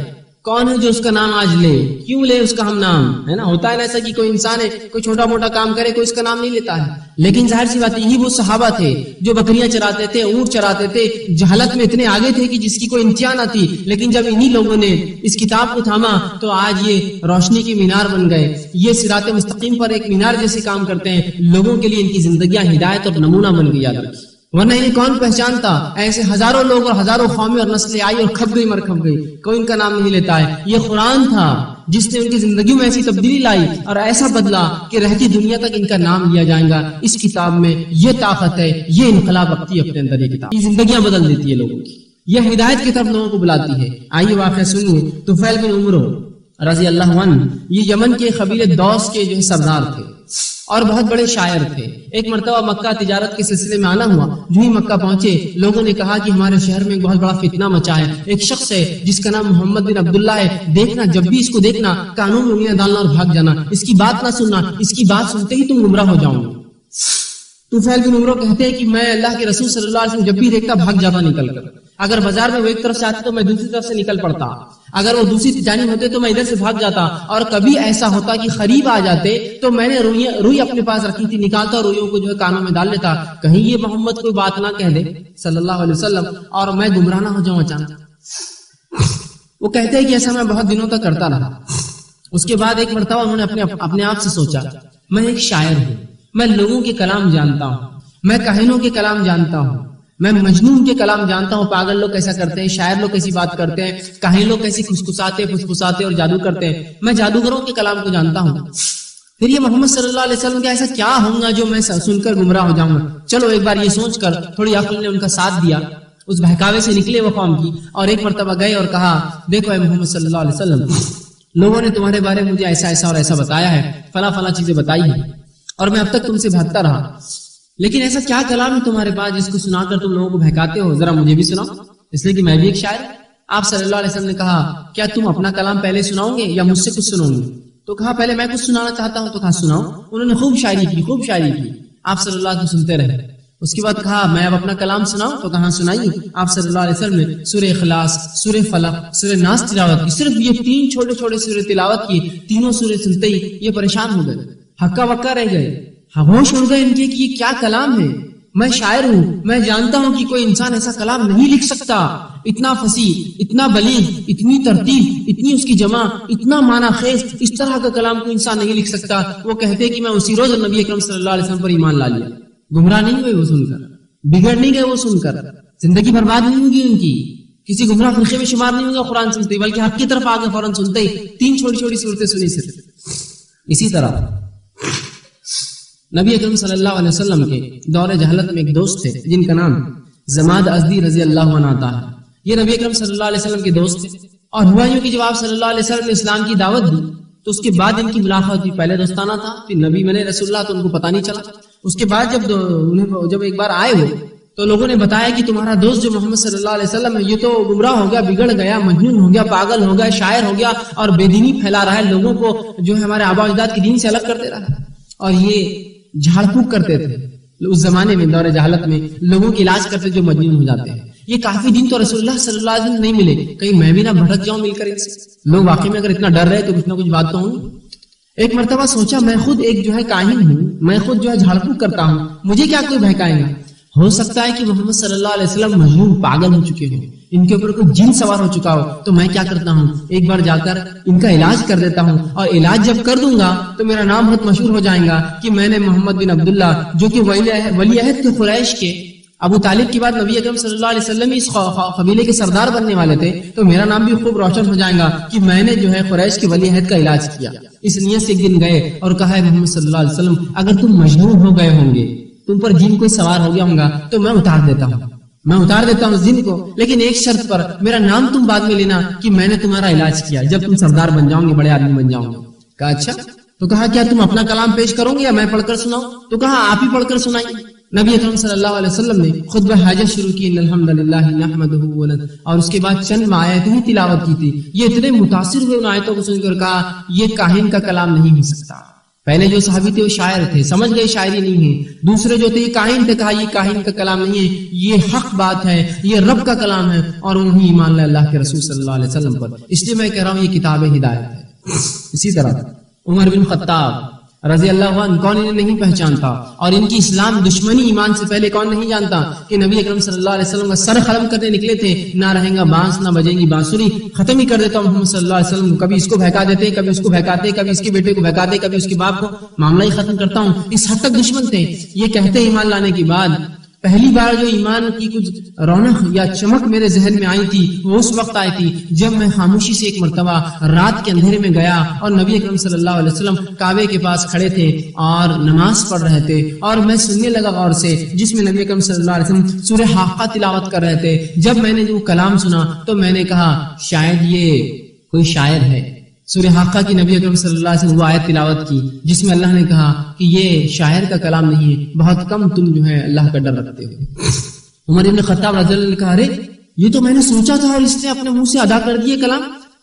کون ہے جو اس کا نام آج لے؟ کیوں لے اس کا ہم نام؟ ہے نا، ہوتا ہے نا ایسا کہ کوئی انسان ہے، کوئی چھوٹا موٹا کام کرے، کوئی اس کا نام نہیں لیتا ہے، لیکن ظاہر سی بات یہی وہ صحابہ تھے جو بکریاں چراتے تھے، اونٹ چراتے تھے، جہالت میں اتنے آگے تھے کہ جس کی کوئی انتہا نہ تھی، لیکن جب انہی لوگوں نے اس کتاب کو تھاما تو آج یہ روشنی کی مینار بن گئے، یہ صراط مستقیم پر ایک مینار جیسے کام کرتے ہیں، لوگوں کے لیے ان کی زندگیاں ہدایت اور نمونہ بن گئی، یاد رکھیے۔ ورنہ انہیں کون پہچانتا؟ ایسے ہزاروں لوگ اور ہزاروں قومیں اور نسلیں آئی اور کھپ گئی، مر کھپ گئی، کوئی ان کا نام نہیں لیتا ہے۔ یہ قرآن تھا جس نے ان کی زندگی میں ایسی تبدیلی لائی اور ایسا بدلا کہ رہتی دنیا تک ان کا نام لیا جائے گا۔ اس کتاب میں یہ طاقت ہے، یہ انقلاب رکھتی ہے اپنے اندر، یہ کتاب یہ زندگیاں بدل دیتی ہے لوگوں کی، یہ ہدایت کی طرف لوگوں کو بلاتی ہے۔ آئیے واقعہ سنیے۔ طفیل بن عمرو رضی اللہ عنہ یہ یمن کے قبیلے دوس کے جو سردار تھے اور بہت بڑے شاعر تھے۔ ایک مرتبہ مکہ تجارت کے سلسلے میں آنا ہوا، جو ہی مکہ پہنچے لوگوں نے کہا کہ ہمارے شہر میں ایک بہت بڑا فتنہ مچا ہے، ایک شخص ہے جس کا نام محمد بن عبداللہ ہے، دیکھنا جب بھی اس کو دیکھنا کانوں میں انگلیاں ڈالنا اور بھاگ جانا، اس کی بات نہ سننا، اس کی بات سنتے ہی تم گمراہ ہو جاؤ گے۔ طفیل بن عمرو کہتے ہیں کہ میں اللہ کے رسول صلی اللہ علیہ وسلم جب بھی دیکھتا بھاگ جاتا نکل کر، اگر بازار میں وہ ایک طرف سے آتے تو میں دوسری طرف سے نکل پڑتا، اگر وہ دوسری جانب ہوتے تو میں ادھر سے بھاگ جاتا، اور کبھی ایسا ہوتا کہ قریب آ جاتے تو میں نے روئی اپنے پاس رکھی تھی، نکالتا اور روئیوں کو جو ہے کانوں میں ڈال لیتا، کہیں یہ محمد کوئی بات نہ کہہ دے صلی اللہ علیہ وسلم اور میں گمراہ نہ ہو جاؤں اچانک۔ وہ کہتے ہیں کہ ایسا میں بہت دنوں تک کرتا رہا۔ اس کے بعد ایک مرتبہ انہوں نے اپنے آپ سے سوچا میں ایک شاعر ہوں، میں لوگوں کے کلام جانتا ہوں، میں کاہنوں کے کلام جانتا ہوں، میں مجنون کے کلام جانتا ہوں، پاگل لوگ کیسا کرتے ہیں، شاعر لوگ کیسی بات کرتے ہیں، کاہن لوگ کیسی پھسپھساتے اور جادو کرتے ہیں، میں جادوگروں کے کلام کو جانتا ہوں، پھر یہ محمد صلی اللہ علیہ وسلم کا ایسا کیا ہوں گا جو میں سن کر گمراہ ہو جاؤں گا۔ چلو ایک بار یہ سوچ کر تھوڑی عقل نے ان کا ساتھ دیا، اس بہکاوے سے نکلے وہ قوم کی، اور ایک مرتبہ گئے اور کہا دیکھو اے محمد صلی اللہ علیہ وسلم، لوگوں نے تمہارے بارے میں مجھے ایسا ایسا اور ایسا بتایا ہے، فلاں فلاں چیزیں بتائی ہیں، اور میں اب تک تم سے بھاگتا رہا، لیکن ایسا کیا کلام ہے تمہارے پاس جس کو سنا کر تم لوگوں کو بہکاتے ہو، ذرا مجھے بھی سناؤ، اس لیے کہ میں بھی ایک شاعر ہوں۔ آپ صلی اللہ علیہ وسلم نے کہا کیا تم اپنا کلام پہلے سناؤ گے یا مجھ سے کچھ سنو گے؟ تو کہا پہلے میں کچھ سنانا چاہتا ہوں، تو کہا سناؤ۔ انہوں نے خوب شاعری کی، آپ صلی اللہ علیہ وسلم سنتے رہے۔ اس کے بعد کہا میں اب اپنا کلام سناؤں، تو کہا سنائیے۔ آپ صلی اللہ علیہ وسلم نے سورہ اخلاص، سورہ فلق، سورہ ناس تلاوت کی، صرف یہ 3 چھوٹے چھوٹے سورے تلاوت کی، تینوں سورے سنتے ہی یہ پریشان ہو گئے، ہکا بکا رہ گئے، ہوش اڑ گئے ان کے کہ یہ کیا کلام ہے، میں شاعر ہوں، میں جانتا ہوں کہ کوئی انسان ایسا کلام نہیں لکھ سکتا، اتنا فصیح، اتنا بلیغ، اتنی ترتیب، اتنی اس کی جمع، اتنا معنی خیز، اس طرح کا کلام کوئی انسان نہیں لکھ سکتا۔ وہ کہتے کہ میں اسی روز نبی اکرم صلی اللہ علیہ وسلم پر ایمان لا لیا۔ گمراہ نہیں ہوئے وہ سن کر، بگڑ نہیں گئے وہ سن کر، زندگی برباد نہیں ہوگی ان کی، کسی گمراہ فرقے میں شمار نہیں ہوگا قرآن سنتے ہی، بلکہ حق کی طرف آگے فوراً سنتے ہی 3 چھوٹی چھوٹی صورتیں سنی صرف۔ اسی طرح نبی اکرم صلی اللہ علیہ وسلم کے دور جہالت میں ایک دوست تھے جن کا نام زماد ازدی رضی اللہ عنہ آتا ہے۔ یہ نبی اکرم صلی اللہ علیہ وسلم کے دوست تھے، اور ہوا یوں کہ جب آپ صلی اللہ علیہ وسلم نے اسلام کی دعوت دی تو اس کے بعد ان کی ملاقات ہوئی، پہلے دوستانہ تھا، پھر نبی بنے رسول اللہ تو ان کو پتہ نہیں چلا۔ اس کے بعد جب ایک بار آئے ہو تو لوگوں نے بتایا کہ تمہارا دوست جو محمد صلی اللہ علیہ وسلم ہے یہ تو گمراہ ہو گیا، بگڑ گیا، مجنون ہو گیا، پاگل ہو گیا، شاعر ہو گیا اور بے دینی پھیلا رہا ہے، لوگوں کو جو ہے ہمارے آباء و اجداد کی دین سے الگ کر دے رہا ہے۔ اور یہ جھاڑ پھونک کرتے تھے اس زمانے میں، دور جہالت میں لوگوں کی علاج کرتے جو مجنون ہو جاتے ہیں۔ یہ کافی دن تو رسول اللہ صلی اللہ علیہ وسلم نہیں ملے، کہیں میں بھی نہ بھٹک جاؤں مل کر ان سے۔ لوگ واقعی میں اگر اتنا ڈر رہے تو کچھ نہ کچھ بات تو ہوں۔ ایک مرتبہ سوچا میں خود ایک جو ہے کاہن ہوں، میں خود جو ہے جھاڑ پھونک کرتا ہوں، مجھے کیا کوئی بہکائے گا؟ ہو سکتا ہے کہ محمد صلی اللہ علیہ وسلم مجنون پاگل ہو چکے ہوں، ان کے اوپر کوئی جن سوار ہو چکا ہو، تو میں کیا کرتا ہوں ایک بار جا کر ان کا علاج کر دیتا ہوں، اور علاج جب کر دوں گا تو میرا نام بہت مشہور ہو جائے گا کہ میں نے محمد بن عبداللہ جو کہ ولی عہد کے قریش کے ابو طالب کے بعد نبی اکرم صلی اللہ علیہ وسلم اس قبیلے کے سردار بننے والے تھے، تو میرا نام بھی خوب روشن ہو جائے گا کہ میں نے جو ہے قریش کے ولی عہد کا علاج کیا۔ اس نیت سے ایک دن گئے اور کہا ہے محمد صلی اللہ علیہ وسلم اگر تم مجنون ہو گئے ہوں گے، تم پر جن کوئی سوار ہو گیا ہوگا تو میں اتار دیتا ہوں اس جن کو، لیکن ایک شرط پر، میرا نام تم بعد میں لینا کہ میں نے تمہارا علاج کیا جب تم سردار بن جاؤ گے، بڑے آدمی بن جاؤ گے۔ کہا اچھا، تو کہا کیا تم اپنا کلام پیش کرو گے یا میں پڑھ کر سناؤں؟ تو کہا آپ ہی پڑھ کر سنائیے۔ نبی اکرم صلی اللہ علیہ وسلم نے خطبہ حاجت شروع کی، ان الحمدللہ نحمدہ، اور اس کے بعد چند آیتیں ہی تلاوت کی تھی۔ یہ اتنے متاثر ہوئے ان آیتوں کو سن کر کہا یہ کاہن کا کلام نہیں ہو سکتا۔ پہلے جو صحابی تھے وہ شاعر تھے، سمجھ گئے شاعری نہیں ہے۔ دوسرے جو تھے یہ کاہن تھے، کہا یہ کاہن کا کلام نہیں ہے، یہ حق بات ہے، یہ رب کا کلام ہے، اور انہوں نے ایمان لے اللہ کے رسول صلی اللہ علیہ وسلم پر۔ اس لیے میں کہہ رہا ہوں یہ کتاب ہدایت ہے۔ اسی طرح عمر بن خطاب رضی اللہ عنہ، کون انہیں نہیں پہچانتا؟ اور ان کی اسلام دشمنی ایمان سے پہلے کون نہیں جانتا کہ نبی اکرم صلی اللہ علیہ وسلم کا سر قلم کرنے نکلے تھے، نہ رہیں گا بانس نہ بجیں گی بانسری، ختم ہی کر دیتا ہوں محمد صلی اللہ علیہ وسلم کو۔ کبھی اس کو بہکا دیتے، کبھی اس کو بہکاتے، کبھی اس کے بیٹے کو بہکاتے، کبھی اس کے باپ کو، معاملہ ہی ختم کرتا ہوں۔ اس حد تک دشمن تھے۔ یہ کہتے ایمان لانے کے بعد پہلی بار جو ایمان کی کچھ رونق یا چمک میرے ذہن میں آئی تھی وہ اس وقت آئی تھی جب میں خاموشی سے ایک مرتبہ رات کے اندھیرے میں گیا اور نبی اکرم صلی اللہ علیہ وسلم کعبے کے پاس کھڑے تھے اور نماز پڑھ رہے تھے، اور میں سننے لگا غور سے جس میں نبی اکرم صلی اللہ علیہ وسلم سورہ حاقہ تلاوت کر رہے تھے۔ جب میں نے وہ کلام سنا تو میں نے کہا شاید یہ کوئی شاعر ہے۔ سورہ حاقہ کی نبی اکرم صلی اللہ علیہ وسلم وہ آیت تلاوت کی جس میں اللہ نے کہا کہ یہ شاعر کا کلام نہیں ہے، بہت کم تم جو ہے اللہ کا ڈر رکھتے ہو۔ عمر بن خطاب رضی اللہ عنہ نے کہا ارے یہ تو میں نے سوچا تھا اور اس نے اپنے منہ سے ادا کر دیے کلام،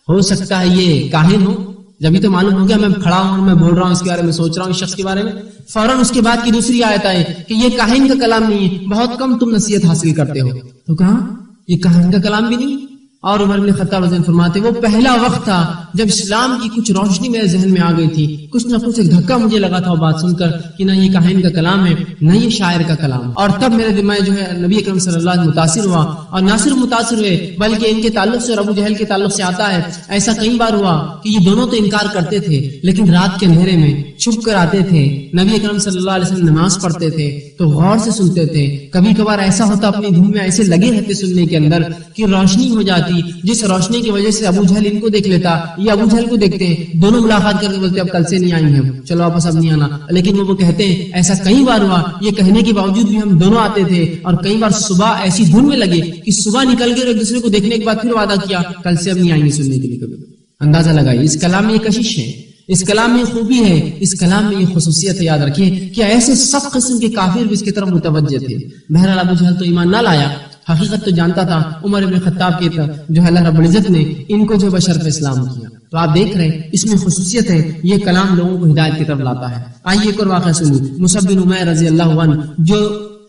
ہو سکتا ہے یہ کاہن ہو۔ جبھی تو معلوم ہو گیا میں کھڑا ہوں، میں بول رہا ہوں اس کے بارے میں، سوچ رہا ہوں اس شخص کے بارے میں، فوراً اس کے بعد کی دوسری آیت آئے کہ یہ کاہن کا کلام نہیں ہے، بہت کم تم نصیحت حاصل کرتے ہو۔ تو کہا یہ کاہن کا کلام بھی نہیں۔ اور عمر بن خطاب رضی اللہ عنہ فرماتے وہ پہلا وقت تھا جب اسلام کی کچھ روشنی میرے ذہن میں آ گئی تھی، کچھ نہ کچھ ایک دھکا مجھے لگا تھا وہ بات سن کر کہ نہ یہ کاہن کا کلام ہے نہ یہ شاعر کا کلام۔ اور تب میرے دماغ جو ہے نبی اکرم صلی اللہ علیہ وسلم متاثر ہوا، اور نہ صرف متاثر ہوئے بلکہ ان کے تعلق سے اور ابو جہل کے تعلق سے آتا ہے ایسا کئی بار ہوا کہ یہ دونوں تو انکار کرتے تھے لیکن رات کے اندھیرے میں چھپ کر آتے تھے، نبی اکرم صلی اللہ علیہ وسلم نماز پڑھتے تھے تو غور سے سنتے تھے۔ کبھی کبھار ایسا ہوتا اپنی دھن میں ایسے لگے رہتے سننے کے اندر کہ روشنی ہو جاتی، جس روشنی کی وجہ سے ابو جہل ان کو دیکھ لیتا، یہ ابو جہل کو دیکھتے ہیں، دونوں ملاقات کر کے بولتے اب کل سے نہیں آئیں گے ہم، چلو واپس اب نہیں آنا۔ لیکن وہ کہتے ہیں ایسا کئی بار ہوا، یہ کہنے کے باوجود بھی ہم دونوں آتے تھے، اور کئی بار صبح ایسی دھن میں لگے کہ صبح نکل گئے اور ایک دوسرے کو دیکھنے کے بعد پھر وعدہ کیا کل سے اب نہیں آئیں گے سننے کے لیے کبھی۔ اندازہ لگائیے اس کلام میں یہ کشش ہے، اس کلام میں خوبی ہے، اس کلام میں یہ خصوصیت ہے۔ یاد رکھیے کہ ایسے سخت قسم کے کافر بھی اس کی طرف متوجہ تھے۔ بہرحال ابو جہل تو ایمان نہ لایا، حقیقت تو جانتا تھا۔ عمر بن خطاب کی جو اللہ رب العزت نے ان کو جو بشرف اسلام کیا، تو آپ دیکھ رہے ہیں اس میں خصوصیت ہے، یہ کلام لوگوں کو ہدایت کی طرف لاتا ہے۔ آئیے ایک اور واقعہ سنیے۔ مصعب بن عمیر رضی اللہ عنہ جو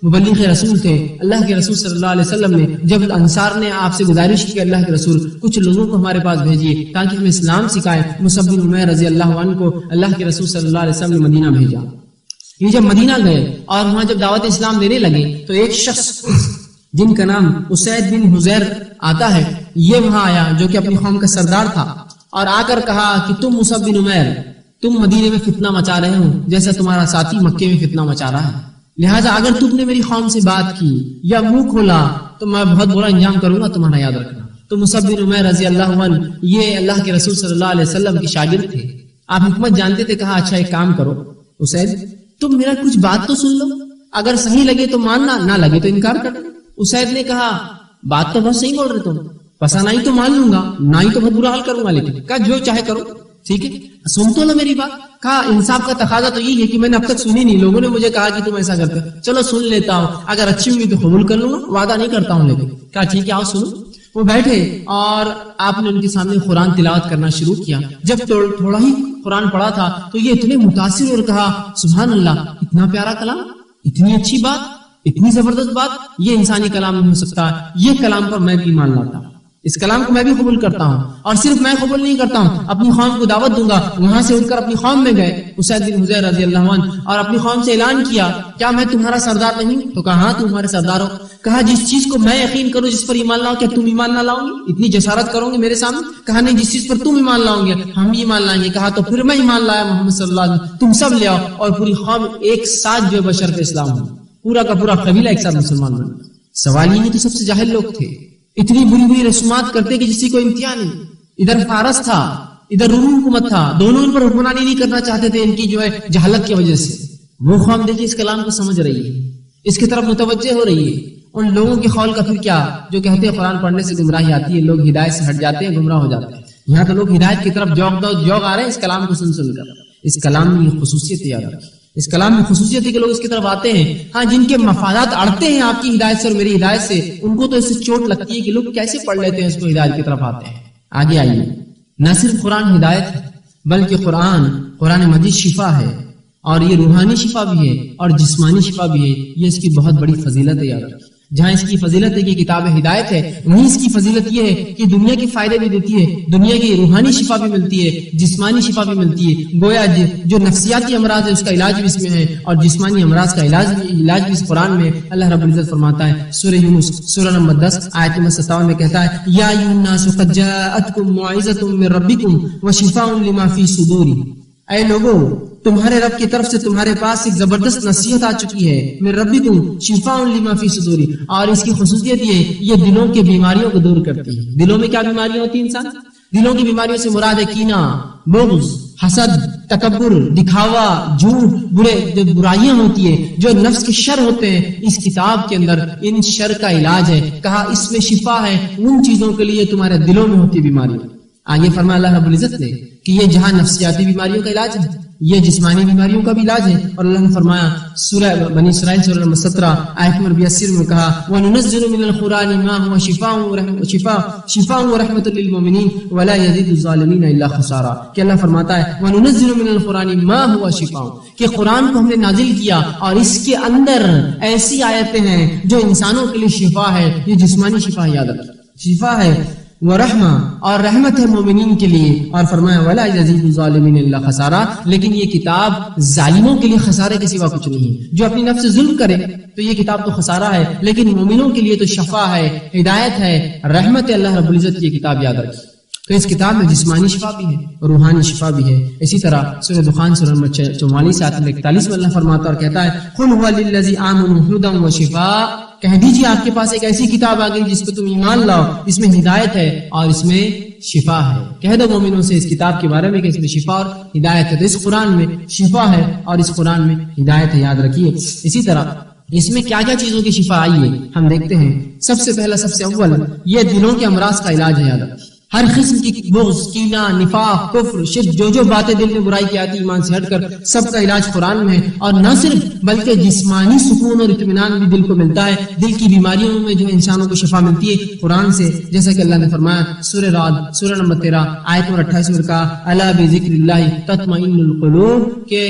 مبلغ رسول تھے، اللہ کے رسول صلی اللہ علیہ وسلم نے جب انصار نے آپ سے گزارش کی اللہ کے رسول کچھ لوگوں کو ہمارے پاس بھیجیے تاکہ ہمیں اسلام سکھائے، مصعب بن عمیر رضی اللہ عنہ کو اللہ کے رسول صلی اللہ علیہ وسلم نے مدینہ بھیجا۔ یہ جب مدینہ گئے اور وہاں جب دعوت اسلام دینے لگے تو ایک شخص جن کا نام اسید بن حزیر آتا ہے یہ وہاں آیا جو کہ اپنی قوم کا سردار تھا، اور آ کر کہا کہ تم مصعب بن عمیر تم مدینے میں فتنہ مچا رہے ہو جیسا تمہارا ساتھی مکے میں فتنہ مچا رہا ہے، لہٰذا اگر تم نے میری قوم سے بات کی یا منہ کھولا تو میں بہت برا انجام کروں گا، تمہارا یاد رکھنا۔ تو مصعب بن عمیر رضی اللہ عنہ یہ اللہ کے رسول صلی اللہ علیہ وسلم کے شاگرد تھے، آپ حکمت جانتے تھے۔ کہا اچھا ایک کام کرو اسید تم میرا کچھ بات تو سن لو، اگر صحیح لگے تو ماننا، نہ لگے تو انکار کر دو۔ اسید نے کہا بات تو بہت صحیح بول رہے تم، پسند آئی تو مان لوں گا، نہ ہی تو بہت برا حال کروں گا، لیکن کہا جو چاہے کرو، ٹھیک ہے سن تو لو میری بات۔ کہا انصاف کا تقاضا تو یہی ہے کہ میں نے اب تک سنی نہیں، لوگوں نے مجھے کہا کہ تم ایسا کرتے ہو، چلو سن لیتا ہوں، اگر اچھی ہوئی تو قبول کر لوں گا، وعدہ نہیں کرتا ہوں، لیکن کہا ٹھیک ہے آؤ سنو۔ وہ بیٹھے اور آپ نے ان کے سامنے قرآن تلاوت کرنا شروع کیا۔ جب تھوڑا ہی قرآن پڑھا تھا تو یہ اتنے متاثر اور کہا سبحان اللہ، اتنا پیارا کلام، اتنی اچھی بات، اتنی زبردست بات، یہ انسانی کلام نہیں ہو سکتا، یہ کلام پر میں بھی ایمان لاتا ہوں، اس کلام کو میں بھی قبول کرتا ہوں، اور صرف میں قبول نہیں کرتا ہوں، اپنی قوم کو دعوت دوں گا۔ وہاں سے اٹھ کر اپنی قوم میں گئے اسید بن حضیر رضی اللہ عنہ، اور اپنی قوم سے اعلان کیا کیا میں تمہارا سردار نہیں؟ تو کہا ہاں تم ہمارے سردار ہو۔ کہا جس چیز کو میں یقین کروں، جس پر ایمان لاؤں، کیا تم ایمان نہ لاؤ گے؟ اتنی جسارت کرو گے میرے سامنے؟ کہا نہیں، جس چیز پر تم ایمان لاؤ گے ہم بھی ایمان لائیں گے۔ کہا تو پھر میں ایمان لایا محمد صلی اللہ علیہ وسلم، تم سب لے آؤ، اور پوری قوم ایک ساتھ جو بشر پہ اسلام ہو، پورا کا پورا قبیلہ ایک ساتھ مسلمان بن گیا۔ سوال یہ تو سب سے جاہل لوگ تھے، اتنی بری بری رسومات کرتے کہ جس کی کوئی امتحان نہیں۔ ادھر فارس تھا، ادھر روم حکومت تھا، دونوں ان پر حکمرانی نہیں کرنا چاہتے تھے ان کی جو ہے جہالت کی وجہ سے۔ وہ قوم دیکھیے اس کلام کو سمجھ رہی ہے، اس کی طرف متوجہ ہو رہی ہے۔ ان لوگوں کے قول کا پھر کیا جو کہتے ہیں قرآن پڑھنے سے گمراہی آتی ہے، لوگ ہدایت سے ہٹ جاتے ہیں، گمراہ ہو جاتے ہیں۔ یہاں تو لوگ ہدایت کی طرف جوگ آ رہے ہیں اس کلام کو سن کر۔ اس کلام میں یہ خصوصیت یاد رکھیں، اس کلام میں خصوصیت ہے کہ لوگ اس کی طرف آتے ہیں۔ ہاں جن کے مفادات اڑتے ہیں آپ کی ہدایت سے اور میری ہدایت سے، ان کو تو اس سے چوٹ لگتی ہے کہ لوگ کیسے پڑھ لیتے ہیں اس کو، ہدایت کی طرف آتے ہیں۔ آگے آئیے، نہ صرف قرآن ہدایت ہے بلکہ قرآن مجید شفا ہے، اور یہ روحانی شفا بھی ہے اور جسمانی شفا بھی ہے۔ یہ اس کی بہت بڑی فضیلت ہے یاد رکھیں۔ جہاں اس کی فضیلت ہے کہ کتاب ہدایت ہے، وہیں اس کی فضیلت یہ ہے کہ دنیا کے فائدے بھی دیتی ہے، دنیا کی روحانی شفا بھی ملتی ہے، جسمانی شفا بھی ملتی ہے۔ گویا جو نفسیاتی امراض ہے اس کا علاج بھی اس میں ہے، اور جسمانی امراض کا علاج بھی اس قرآن میں اللہ رب العزت فرماتا ہے۔ سورہ یونس سورہ نمبر 10 آیت نمبر 57 میں کہتا ہے یا ایھا الناس قد جاءتکم موعظۃ من ربکم وشفاء لما فی صدور، اے لوگوں تمہارے رب کی طرف سے تمہارے پاس ایک زبردست نصیحت آ چکی ہے، من ربکم شفاء لما فی صدور، اور اس کی خصوصیت یہ دلوں کی بیماریوں کو دور کرتی ہے۔ دلوں میں کیا بیماریاں ہوتی ہیں انسان؟ دلوں کی بیماریوں سے مراد ہے کینہ، بغض، حسد، تکبر، دکھاوا، جھوٹ، جو برائیاں ہوتی ہیں، جو نفس کے شر ہوتے ہیں، اس کتاب کے اندر ان شر کا علاج ہے۔ کہا اس میں شفا ہے ان چیزوں کے لیے تمہارے دلوں میں ہوتی بیماری۔ آگے فرمایا اللہ رب العزت نے کہ یہ جہاں نفسیاتی بیماریوں کا علاج ہے، یہ جسمانی بیماریوں کا بھی علاج ہے۔ اور اللہ نے فرمایا سورہ بنی اسرائیل سورہ نمبر 17 آیت نمبر 82 میں کہا وَنُنَزِّلُ مِنَ الْقُرْآنِ مَا هُوَ شِفَاءٌ وَرَحْمَةٌ لِّلْمُؤْمِنِينَ وَلَا يَزِيدُ الظَّالِمِينَ إِلَّا خَسَارًا، کہ اللہ فرماتا ہے وَنُنَزِّلُ مِنَ الْقُرْآنِ مَا هُوَ شِفَاءٌ، کہ قرآن کو ہم نے نازل کیا اور اس کے اندر ایسی آیتیں ہیں جو انسانوں کے لیے شفا ہے۔ یہ جسمانی شفا یاد رکھیں، شفا ہے ورحمہ اور رحمت ہے مومنین کے لیے۔ اور فرمایا ولا یزید الظالمین الا خسارا، لیکن یہ کتاب ظالموں کے لیے خسارے کے سوا کچھ نہیں ہے۔ جو اپنی نفس سے ظلم کرے تو یہ کتاب تو خسارہ ہے، لیکن مومنوں کے لیے تو شفا ہے، ہدایت ہے، رحمت ہے اللہ رب العزت کی یہ کتاب یاد رکھیں۔ تو اس کتاب میں جسمانی شفا بھی ہے اور روحانی شفا بھی ہے۔ اسی طرح سورہ دخان سورہ نمبر 44 آیت نمبر 41 میں اللہ فرماتا اور کہتا ہے قل هو للذی آمنوا هدى وشفاء، کہہ دیجیے آپ کے پاس ایک ایسی کتاب آ گئی جس پہ تم ایمان لاؤ، اس میں ہدایت ہے اور اس میں شفا ہے۔ کہہ دو مومنوں سے اس کتاب کے بارے میں کہ اس میں شفا اور ہدایت ہے۔ تو اس قرآن میں شفا ہے اور اس قرآن میں ہدایت ہے، یاد رکھیے۔ اسی طرح اس میں کیا کیا چیزوں کی شفا آئی ہے ہم دیکھتے ہیں۔ سب سے پہلا سب سے اول یہ دلوں کے امراض کا علاج ہے، یاد رکھیے۔ ہر قسم کی بغض، کینہ، نفاق، کفر، شرک، جو باتیں دل میں برائی کی آتی ایمان سے ہٹ کر، سب کا علاج قرآن میں ہے۔ اور نہ صرف بلکہ جسمانی سکون اور اطمینان بھی دل کو ملتا ہے۔ دل کی بیماریوں میں جو انسانوں کو شفا ملتی ہے قرآن سے، جیسا کہ اللہ نے فرمایا سورہ رعد سورہ نمبر 13 آیت نمبر 28 میں کہا الا بذکر اللہ تطمئن القلوب، کہ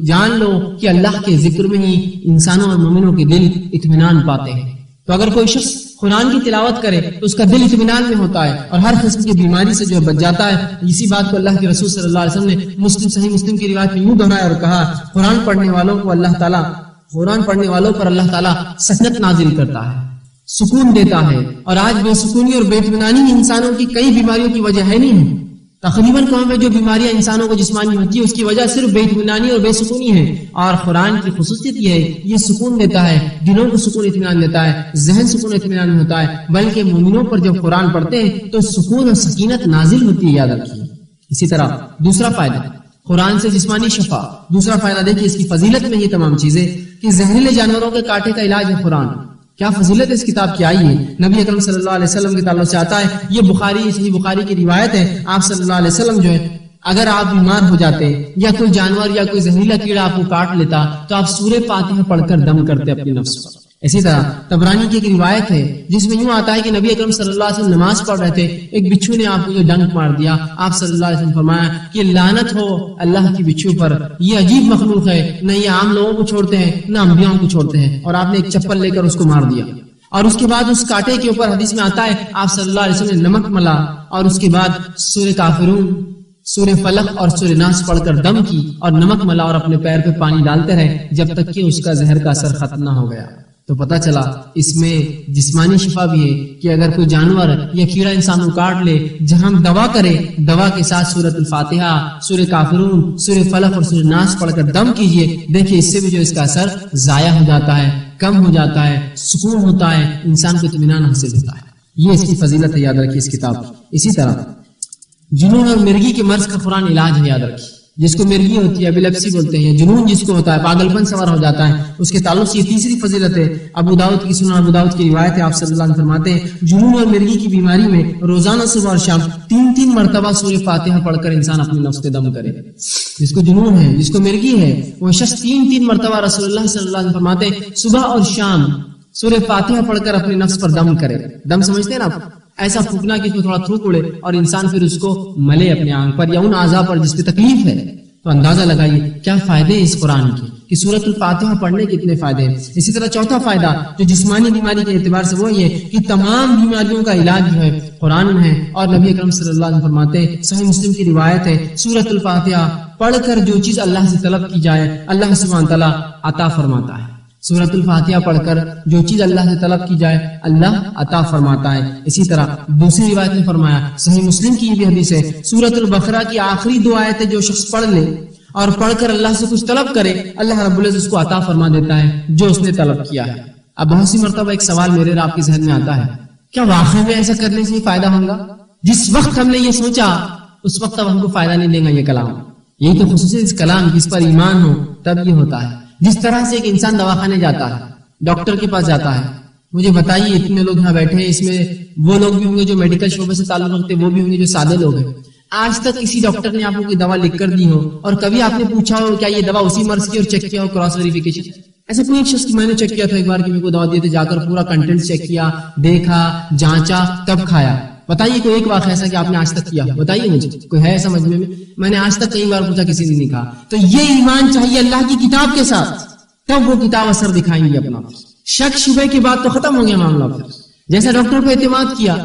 جان لو کہ اللہ کے ذکر میں ہی انسانوں اور مومنوں کے دل اطمینان پاتے ہیں۔ تو اگر کوئی شخص قرآن کی تلاوت کرے تو اس کا دل اطمینان میں ہوتا ہے اور ہر قسم کی بیماری سے جو بچ جاتا ہے۔ اسی بات کو اللہ کے رسول صلی اللہ علیہ وسلم نے صحیح مسلم کی روایت میں یوں دہرایا اور کہا قرآن پڑھنے والوں پر اللہ تعالیٰ سکینت نازل کرتا ہے، سکون دیتا ہے۔ اور آج بے سکونی اور بے اطمینانی انسانوں کی کئی بیماریوں کی وجہ ہے نہیں ہے۔ تقریباً قوم میں جو بیماریاں انسانوں کو جسمانی ہوتی ہے اس کی وجہ صرف بے اطمینانی اور بے سکونی ہے۔ اور قرآن کی خصوصیت یہ ہے یہ سکون دیتا ہے، دلوں کو سکون اطمینان دیتا ہے، ذہن سکون اطمینان ہوتا ہے۔ بلکہ مومنوں پر جب قرآن پڑھتے ہیں تو سکون اور سکینت نازل ہوتی ہے، یاد رکھیے۔ اسی طرح دوسرا فائدہ قرآن سے جسمانی شفا، دوسرا فائدہ دیکھیے اس کی فضیلت میں یہ تمام چیزیں کہ زہریلے جانوروں کے کاٹے کا علاج ہے قرآن۔ کیا فضیلت اس کتاب کی آئی ہے۔ نبی اکرم صلی اللہ علیہ وسلم کے تعلق سے آتا ہے، یہ صحیح بخاری کی روایت ہے، آپ صلی اللہ علیہ وسلم جو ہے اگر آپ بیمار ہو جاتے یا کوئی جانور یا کوئی زہریلا کیڑا آپ کو کاٹ لیتا تو آپ سورہ فاتحہ پڑھ کر دم کرتے اپنے نفس پر. اسی طرح طبرانی کی ایک روایت ہے جس میں یوں آتا ہے کہ نبی اکرم صلی اللہ علیہ وسلم نماز پڑھ رہے تھے, ایک بچھو نے آپ کو جو ڈنک مار دیا, آپ صلی اللہ علیہ وسلم فرمایا کہ لعنت ہو اللہ کی بچھو پر, یہ عجیب مخلوق ہے, نہ یہ عام لوگوں کو چھوڑتے ہیں نہ انبیاءوں کو چھوڑتے ہیں, اور آپ نے ایک چپل لے کر اس کو مار دیا. اور اس کے بعد اس کانٹے کے اوپر حدیث میں آتا ہے آپ صلی اللہ علیہ وسلم نے نمک ملا, اور اس کے بعد سورہ کافرون, سورہ فلق اور سورہ ناس پڑھ کر دم کی اور نمک ملا اور اپنے پیر پہ پانی ڈالتے رہے جب تک کہ اس کا زہر کا اثر ختم نہ ہو گیا. تو پتہ چلا اس میں جسمانی شفا بھی ہے کہ اگر کوئی جانور یا کیڑا انسان کو کاٹ لے, جہاں ہم دوا کرے, دوا کے ساتھ سورۃ الفاتحہ, سورہ کافرون, سورہ فلق اور سورہ ناس پڑھ کر دم کیجئے, دیکھیے اس سے بھی جو اس کا اثر ضائع ہو جاتا ہے, کم ہو جاتا ہے, سکون ہوتا ہے, انسان کو اطمینان حاصل ہوتا ہے. یہ اس کی فضیلت ہے, یاد رکھیے اس کتاب. اسی طرح جنون اور مرگی کے مرض کا قرآن علاج ہے, یاد رکھیے. جس کو مرگی ہوتی ہے, ایپیلیپسی بولتے ہیں, جنون جس کو ہوتا ہے, پاگل پن سوار ہو جاتا ہے, اس کے تعلق سے یہ تیسری فضیلت ہے. ابو داؤد کی سنن ابو داؤد کی روایت ہے, آپ صلی اللہ علیہ وسلم فرماتے ہیں جنون اور مرگی کی بیماری میں روزانہ صبح اور شام 3 مرتبہ سورہ فاتحہ پڑھ کر انسان اپنے نفس پہ دم کرے. جس کو جنون ہے, جس کو مرگی ہے, وہ شخص 3 مرتبہ رسول اللہ صلی اللہ علیہ وسلم فرماتے ہیں صبح اور شام سورہ فاتحہ پڑھ کر اپنے نفس پر دم کرے. دم سمجھتے ہیں نا آپ, ایسا پھونکنا کہ اس میں تھوڑا تھوک اڑے اور انسان پھر اس کو ملے اپنے آنکھ پر یا ان اعضاء پر جس پہ تکلیف ہے. تو اندازہ لگائیے کیا فائدے اس قرآن کے, کہ سورۃ الفاتحہ پڑھنے کے اتنے فائدے ہیں. اسی طرح چوتھا فائدہ جو جسمانی بیماری کے اعتبار سے وہ یہ کہ تمام بیماریوں کا علاج جو ہے قرآن میں ہے, اور نبی اکرم صلی اللہ علیہ وسلم فرماتے ہیں, صحیح مسلم کی روایت ہے, سورۃ الفاتحہ پڑھ کر جو چیز اللہ سے طلب کی جائے اللہ سبحانہ تعالیٰ عطا فرماتا ہے. سورۃ الفاتحہ پڑھ کر جو چیز اللہ سے طلب کی جائے اللہ عطا فرماتا ہے. اسی طرح دوسری روایت میں فرمایا, صحیح مسلم کی یہ بھی حدیث ہے, سورۃ البقرہ کی آخری 2 آیتیں جو شخص پڑھ لے اور پڑھ کر اللہ سے کچھ طلب کرے, اللہ رب العزت اس کو عطا فرما دیتا ہے جو اس نے طلب کیا ہے. اب بہت سی مرتبہ ایک سوال میرے اور آپ کے ذہن میں آتا ہے, کیا واقعی میں ایسا کرنے سے فائدہ ہوگا؟ جس وقت ہم نے یہ سوچا اس وقت اب ہم کو فائدہ نہیں دے گا یہ کلام. یہی تو خصوصی اس کلام جس پر ایمان ہو تب یہ ہوتا ہے. جس طرح سے ایک انسان دواخانے جاتا ہے, ڈاکٹر کے پاس جاتا ہے, مجھے بتائیے اتنے لوگ یہاں بیٹھے ہیں, اس میں وہ لوگ بھی ہوں گے جو میڈیکل شعبے سے تعلق رکھتے ہیں, وہ بھی ہوں گے جو سادے لوگ ہیں. آج تک کسی ڈاکٹر نے آپ کو کوئی دوا لکھ کر دی ہو اور کبھی آپ نے پوچھا ہو کیا یہ دوا اسی مرض کی اور چیک کیا ہو کراس ویریفیکیشن؟ ایسا کوئی ایک شخص کی میں نے چیک کیا تھا ایک بار کہ میرے کو دوا دیے تھے, جا کر پورا کنٹینٹ چیک کیا, دیکھا, جانچا, تب کھایا. بتائیے کوئی ایک واقعہ ایسا کہ آپ نے آج تک کیا, بتائیے مجھے کوئی ہے سمجھ میں نے آج تک کئی بار پوچھا کسی نے نہیں کہا. تو یہ ایمان چاہیے اللہ کی کتاب کے ساتھ, تب وہ کتاب اثر دکھائیں گی اپنا. شک شبہ کی بات تو ختم ہو گیا معاملہ. پھر جیسا ڈاکٹر پہ اعتماد کیا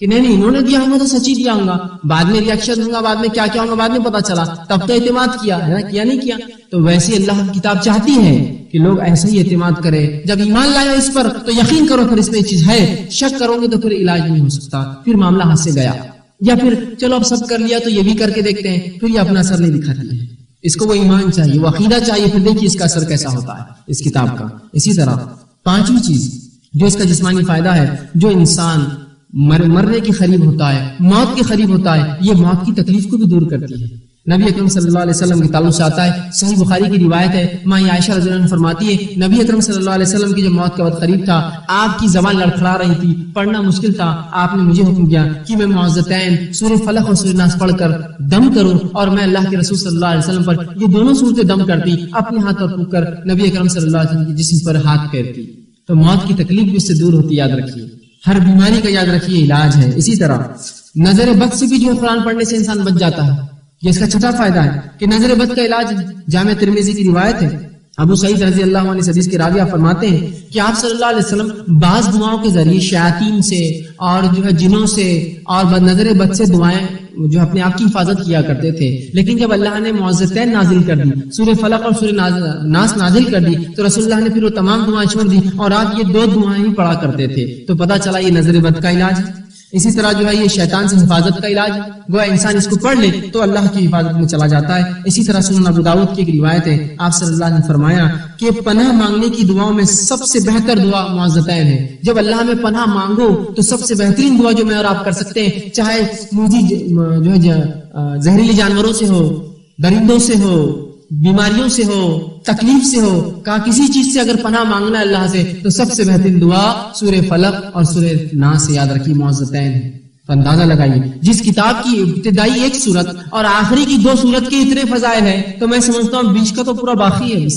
کہ نہیں انہوں نے دیا ہوں گا تو سچ ہی دیا ہوں گا, بعد میں ریئیکشن ہوں گا, بعد میں کیا کیا ہوگا بعد میں پتا چلا, تب تو اعتماد کیا ہے نا, کیا نہیں کیا. تو ویسے اللہ کی کتاب چاہتی ہے کہ لوگ ایسے ہی اعتماد کرے. جب ایمان لائے اس پر تو یقین کرو پھر اس میں چیز ہے, شک کرو گے تو پھر علاج نہیں ہو سکتا, پھر معاملہ ہاتھ سے گیا. یا پھر چلو اب سب کر لیا تو یہ بھی کر کے دیکھتے ہیں, پھر یہ اپنا اثر نہیں دکھاتی ہے. اس کو وہ ایمان چاہیے, وہ عقیدہ چاہیے, پھر دیکھیے اس کا اثر کیسا ہوتا ہے اس کتاب کا. اسی طرح 5ویں چیز جو اس کا جسمانی فائدہ ہے, جو انسان مرنے کے قریب ہوتا ہے, موت کے قریب ہوتا ہے, یہ موت کی تکلیف کو بھی دور کرتی ہے. نبی اکرم صلی اللہ علیہ وسلم کے تعلق سے آتا ہے, صحیح بخاری کی روایت ہے, ماں عائشہ رضی اللہ عنہ فرماتی ہے نبی اکرم صلی اللہ علیہ وسلم کی جب موت کا وقت قریب تھا, آپ کی زبان لڑکھڑا رہی تھی, پڑھنا مشکل تھا, آپ نے مجھے حکم دیا کہ میں معوذتین سورہ فلق اور سورہ ناس پڑھ کر دم کروں, اور میں اللہ کے رسول صلی اللہ علیہ وسلم پر یہ دونوں صورتیں دم کرتی, اپنے ہاتھ پر پھونک کر نبی اکرم صلی اللہ علیہ وسلم کے جسم پر ہاتھ پھیرتی. تو موت کی تکلیف بھی اس سے دور ہوتی, یاد رکھیے. ہر بیماری کا یاد رکھیے علاج ہے. اسی طرح نظر بد سے بھی جو قرآن پڑھنے سے انسان بچ جاتا ہے, یہ اس کا 6واں فائدہ ہے کہ نظر بد کا علاج جامع ترمذی کی روایت ہے, ابو سعید رضی اللہ عنہ حدیث کے راوی فرماتے ہیں کہ آپ صلی اللہ علیہ وسلم بعض دعاؤں کے ذریعے شیاطین سے اور جو ہے جنوں سے اور نظر بد سے دعائیں جو اپنے آپ کی حفاظت کیا کرتے تھے. لیکن جب اللہ نے معوذتین نازل کر دی, سورہ فلق اور سورہ ناس نازل کر دی, تو رسول اللہ نے پھر وہ تمام دعائیں چھوڑ دی اور آپ یہ 2 دعائیں ہی پڑھا کرتے تھے. تو پتہ چلا یہ نظر بد کا علاج ہے. اسی طرح جو ہے یہ شیطان سے حفاظت کا علاج ہے, گویا انسان اس کو پڑھ لے تو اللہ کی حفاظت میں چلا جاتا ہے. اسی طرح سنن ابو داؤد کی ایک روایت ہے, آپ صلی اللہ علیہ وسلم فرمایا کہ پناہ مانگنے کی دعاؤں میں سب سے بہتر دعا معوذتین ہے. جب اللہ میں پناہ مانگو تو سب سے بہترین دعا جو میں اور آپ کر سکتے ہیں, چاہے موذی جو ہے زہریلے جانوروں سے ہو, درندوں سے ہو, بیماریوں سے ہو, تکلیف سے ہو, کہا کسی چیز سے اگر پناہ مانگنا اللہ سے تو سب سے بہترین دعا سورہ فلق اور سورہ ناس سے, یاد رکھیے معوذتین. تو اندازہ لگائیے جس کتاب کی ابتدائی ایک صورت اور آخری کی 2 صورت کے اتنے فضائل ہیں تو میں سمجھتا ہوں بیچ کا تو پورا باقی ہے.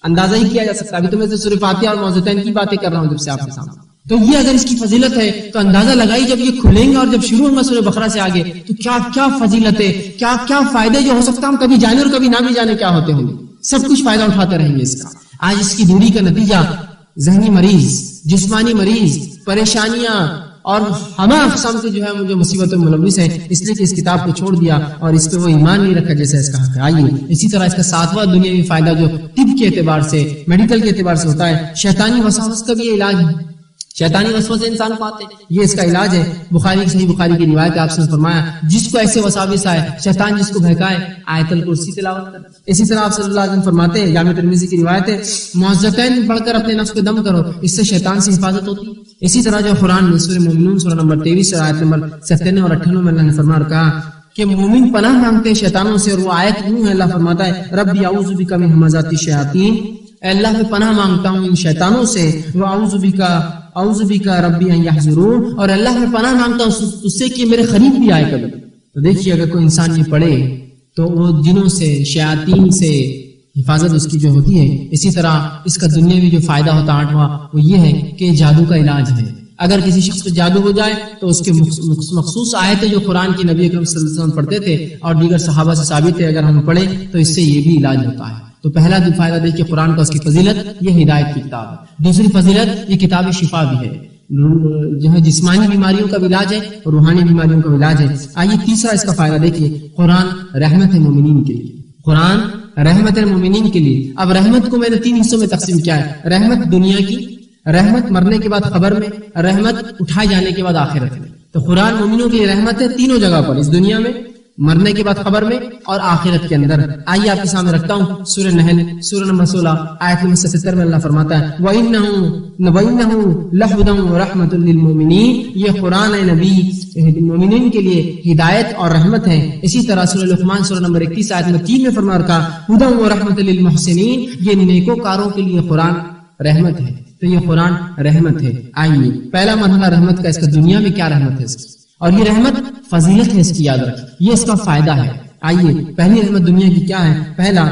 اندازہ ہی کیا جا سکتا ہے. ابھی تو میں سورہ فاتحہ اور موضوعین کی باتیں کر رہا ہوں جب سے آپ کے سامنے. تو یہ اگر اس کی فضیلت ہے تو اندازہ لگائی جب یہ کھلیں گے اور جب شروع ہوگا سورہ بقرہ سے آگے تو کیا کیا فضیلت ہے, کیا کیا فائدے جو ہو سکتا ہم کبھی جانے اور کبھی نہ بھی جانے کیا ہوتے ہوں گے. سب کچھ فائدہ اٹھاتے رہیں گے اس کا. آج اس کی دوری کا نتیجہ ذہنی مریض, جسمانی مریض, پریشانیاں اور ہمہ اقسام کے جو مصیبتوں میں ملوث ہے, اس لیے کہ اس کتاب کو چھوڑ دیا اور اس پہ وہ ایمان نہیں رکھا جیسا اس کا حق ہے. آئیے اسی طرح اس کا 7واں دنیاوی فائدہ جو طب کے اعتبار سے, میڈیکل کے اعتبار سے ہوتا ہے, شیطانی وساوس کا بھی علاج ہے. شیطانی وسوسے انسان کو آتے ہیں, یہ اس کا علاج ہے. بخاری صحیح بخاری کی روایت آپ نے فرمایا جس کو ایسے وساوس آئے, شیطان جس کو بہکائے, آیت الکرسی تلاوت کرے. اسی طرح آپ صلی اللہ علیہ وسلم فرماتے ہیں, جامع ترمذی کی روایت ہے, معوذتین پڑھ کر اپنے نفس کو دم کرو, اس سے شیطان سے حفاظت ہوتی ہے. اسی طرح جو قرآن میں سورہ مومنون سورہ نمبر 23 آیت نمبر 97 اور 98 میں اللہ نے فرمایا اور کہا کہ مومن پناہ مانگتے ہیں شیطانوں سے, اور وہ آیت یوں ہے, اللہ فرماتا ہے ربی اعوذ بک من ہمزات الشیاطین, اے اللہ میں پناہ مانگتا ہوں ان شیطانوں سے, اعوذ بک ربی ان یحضرون, اور اللہ میں پناہ مانگتا ہوں اس سے کہ میرے قریب بھی آئے کبھی. تو دیکھیے اگر کوئی انسان یہ پڑھے تو وہ جنوں سے, شیاطین سے حفاظت اس کی جو ہوتی ہے. اسی طرح اس کا دنیاوی جو فائدہ ہوتا ہے 8واں وہ یہ ہے کہ جادو کا علاج ہے. اگر کسی شخص کو جادو ہو جائے تو اس کے مخصوص آیتیں جو قرآن کی نبی اکرم صلی اللہ علیہ وسلم پڑھتے تھے اور دیگر صحابہ سے ثابت ہے, اگر ہم پڑھیں تو اس سے یہ بھی علاج ہوتا ہے. تو پہلا جو فائدہ دیکھیے قرآن کا, اس کی فضیلت, یہ ہدایت کی کتاب ہے. دوسری فضیلت, یہ کتاب شفا بھی ہے, جو ہے جسمانی بیماریوں کا علاج ہے اور روحانی بیماریوں کا علاج ہے. آئیے تیسرا اس کا فائدہ دیکھیے, قرآن رحمت ہے مومنین کے لیے. قرآن رحمت ہے مومنین کے لیے. اب رحمت کو میں نے 3 حصوں میں تقسیم کیا ہے. رحمت دنیا کی, رحمت مرنے کے بعد قبر میں, رحمت اٹھائے جانے کے بعد آخرت میں. تو قرآن مومنوں کے لیے رحمت ہے تینوں جگہ پر, اس دنیا میں, مرنے کے بعد قبر میں اور آخرت کے اندر. آئیے آپ کے سامنے رکھتا ہوں سورہ نحل سورہ نمبر 16 آیت نمبر 77 میں اللہ فرماتا ہے وَإِنَّهُ لَهُدًى وَرَحْمَةٌ لِّلْمُؤْمِنِينَ, یہ قرآن نبی مومنین کے لیے ہدایت اور رحمت ہے. اسی طرح سورہ لقمان سورہ نمبر 31 آیت نمبر 3 میں فرمایا رکھا هُدًى وَرَحْمَةٌ لِّلْمُحْسِنِينَ, یہ نیکوکاروں کے لیے قرآن رحمت ہے. تو یہ قرآن رحمت ہے. آئیے پہلا مرحلہ رحمت کا, اس کا دنیا میں کیا رحمت ہے اس کی, اور یہ رحمت فضیلت ہے, اس کی یاد رکھیں, یہ اس کا فائدہ ہے. آئیے پہلی رحمت دنیا کی کیا ہے. پہلا,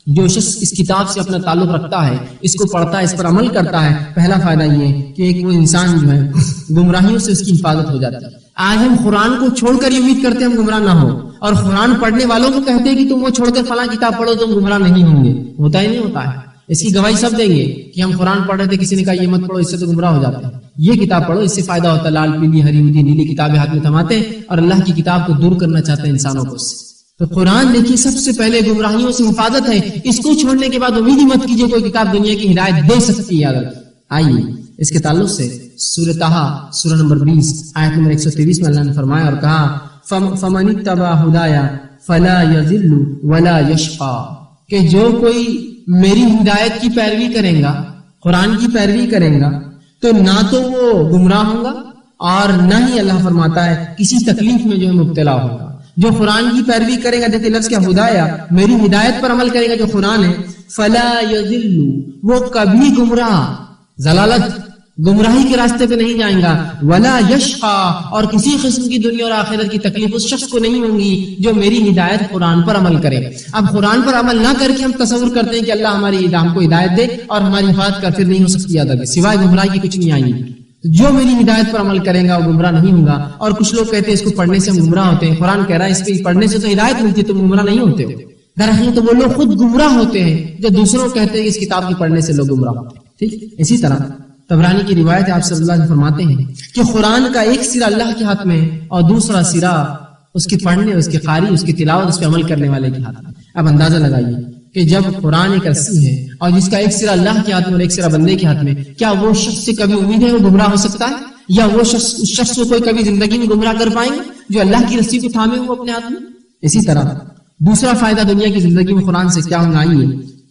جو شخص اس کتاب سے اپنا تعلق رکھتا ہے, اس کو پڑھتا ہے, اس پر عمل کرتا ہے, پہلا فائدہ یہ ہے کہ ایک وہ انسان جو ہے گمراہیوں سے اس کی حفاظت ہو جاتی ہے. آج ہم قرآن کو چھوڑ کر یہ امید کرتے ہیں ہم گمراہ نہ ہو, اور قرآن پڑھنے والوں کو کہتے ہیں کہ تم وہ چھوڑ کر فلاں کتاب پڑھو تم گمراہ نہیں ہوں گے. ہوتا ہی نہیں ہوتا ہے. اس کی گواہی سب دیں گے کہ ہم قرآن پڑھ رہے تھے, کسی نے کہا یہ مت پڑھو اس سے تو گمراہ ہو جاتے ہیں, یہ کتاب پڑھو اس سے فائدہ ہوتا ہے. لال پیلی ہری اودھی نیلی کتابیں ہاتھ میں تھماتے ہیں اور اللہ کی کتاب کو دور کرنا چاہتے ہیں انسانوں کو. تو قرآن دیکھیے سب سے پہلے گمراہیوں سے حفاظت ہے. اس کو چھوڑنے کے بعد امید ہی مت کیجیے کوئی کتاب دنیا کی ہدایت دے سکتی ہے. آئیے اس کے تعلق سے سورہ طٰہٰ سورہ نمبر 20 آیت نمبر 123 میں اللہ نے فرمایا اور کہا فَمَنِ اتَّبَعَ هُدَايَ فَلَا يَضِلُّ وَلَا يَشْقَىٰ, کہ جو کوئی میری ہدایت کی پیروی کرے گا, قرآن کی پیروی کرے گا, تو نہ تو وہ گمراہ ہوگا اور نہ ہی اللہ فرماتا ہے کسی تکلیف میں جو ہے مبتلا ہوگا. جو قرآن کی پیروی کرے گا, دیکھیں لفظ کیا, ہدایا, میری ہدایت پر عمل کرے گا جو قرآن ہے, فلا یضل, وہ کبھی گمراہ, ضلالت, گمراہی کے راستے پہ نہیں جائیں گا, ولا یشقا, اور کسی قسم کی دنیا اور آخرت کی تکلیف اس شخص کو نہیں ہوں گی جو میری ہدایت قرآن پر عمل کرے. اب قرآن پر عمل نہ کر کے ہم تصور کرتے ہیں کہ اللہ ہماری ہم کو ہدایت دے اور ہماری حفاظت کا پھر نہیں ہو سکتی یاد رکھیں, سوائے گمراہی کی کچھ نہیں آئیں گی. جو میری ہدایت پر عمل کرے گا وہ گمراہ نہیں ہوگا. اور کچھ لوگ کہتے ہیں اس کو پڑھنے سے ہم گمراہ ہوتے ہیں. قرآن کہہ رہا ہے اس پہ پڑھنے سے تو ہدایت ملتی ہے, تم گمراہ نہیں ہوتے ہو. دراصل تو وہ لوگ خود گمراہ ہوتے ہیں جو دوسروں کہتے ہیں کہ اس کتاب کی پڑھنے سے لوگ گمراہ ہوتے ہیں. ٹھیک, اسی طرح طبرانی کی روایت ہے, آپ صلی اللہ علیہ وسلم فرماتے ہیں کہ قرآن کا ایک سرا اللہ کے ہاتھ میں اور دوسرا سرا اس کے پڑھنے, اس کے قاری, اس کی تلاوت, اس پہ عمل کرنے والے کے ہاتھ میں. اب اندازہ لگائیے کہ جب قرآن ایک رسی ہے اور جس کا ایک سرا اللہ کے ہاتھ میں اور ایک سرا بندے کے ہاتھ میں, کیا وہ شخص سے کبھی امید ہے وہ گمراہ ہو سکتا ہے, یا وہ شخص اس شخص کو کوئی کبھی زندگی میں گمراہ کر پائیں گے جو اللہ کی رسی کو تھامے ہوئے اپنے ہاتھ میں. اسی طرح دوسرا فائدہ دنیا کی زندگی میں قرآن سے کیا ہونا ہے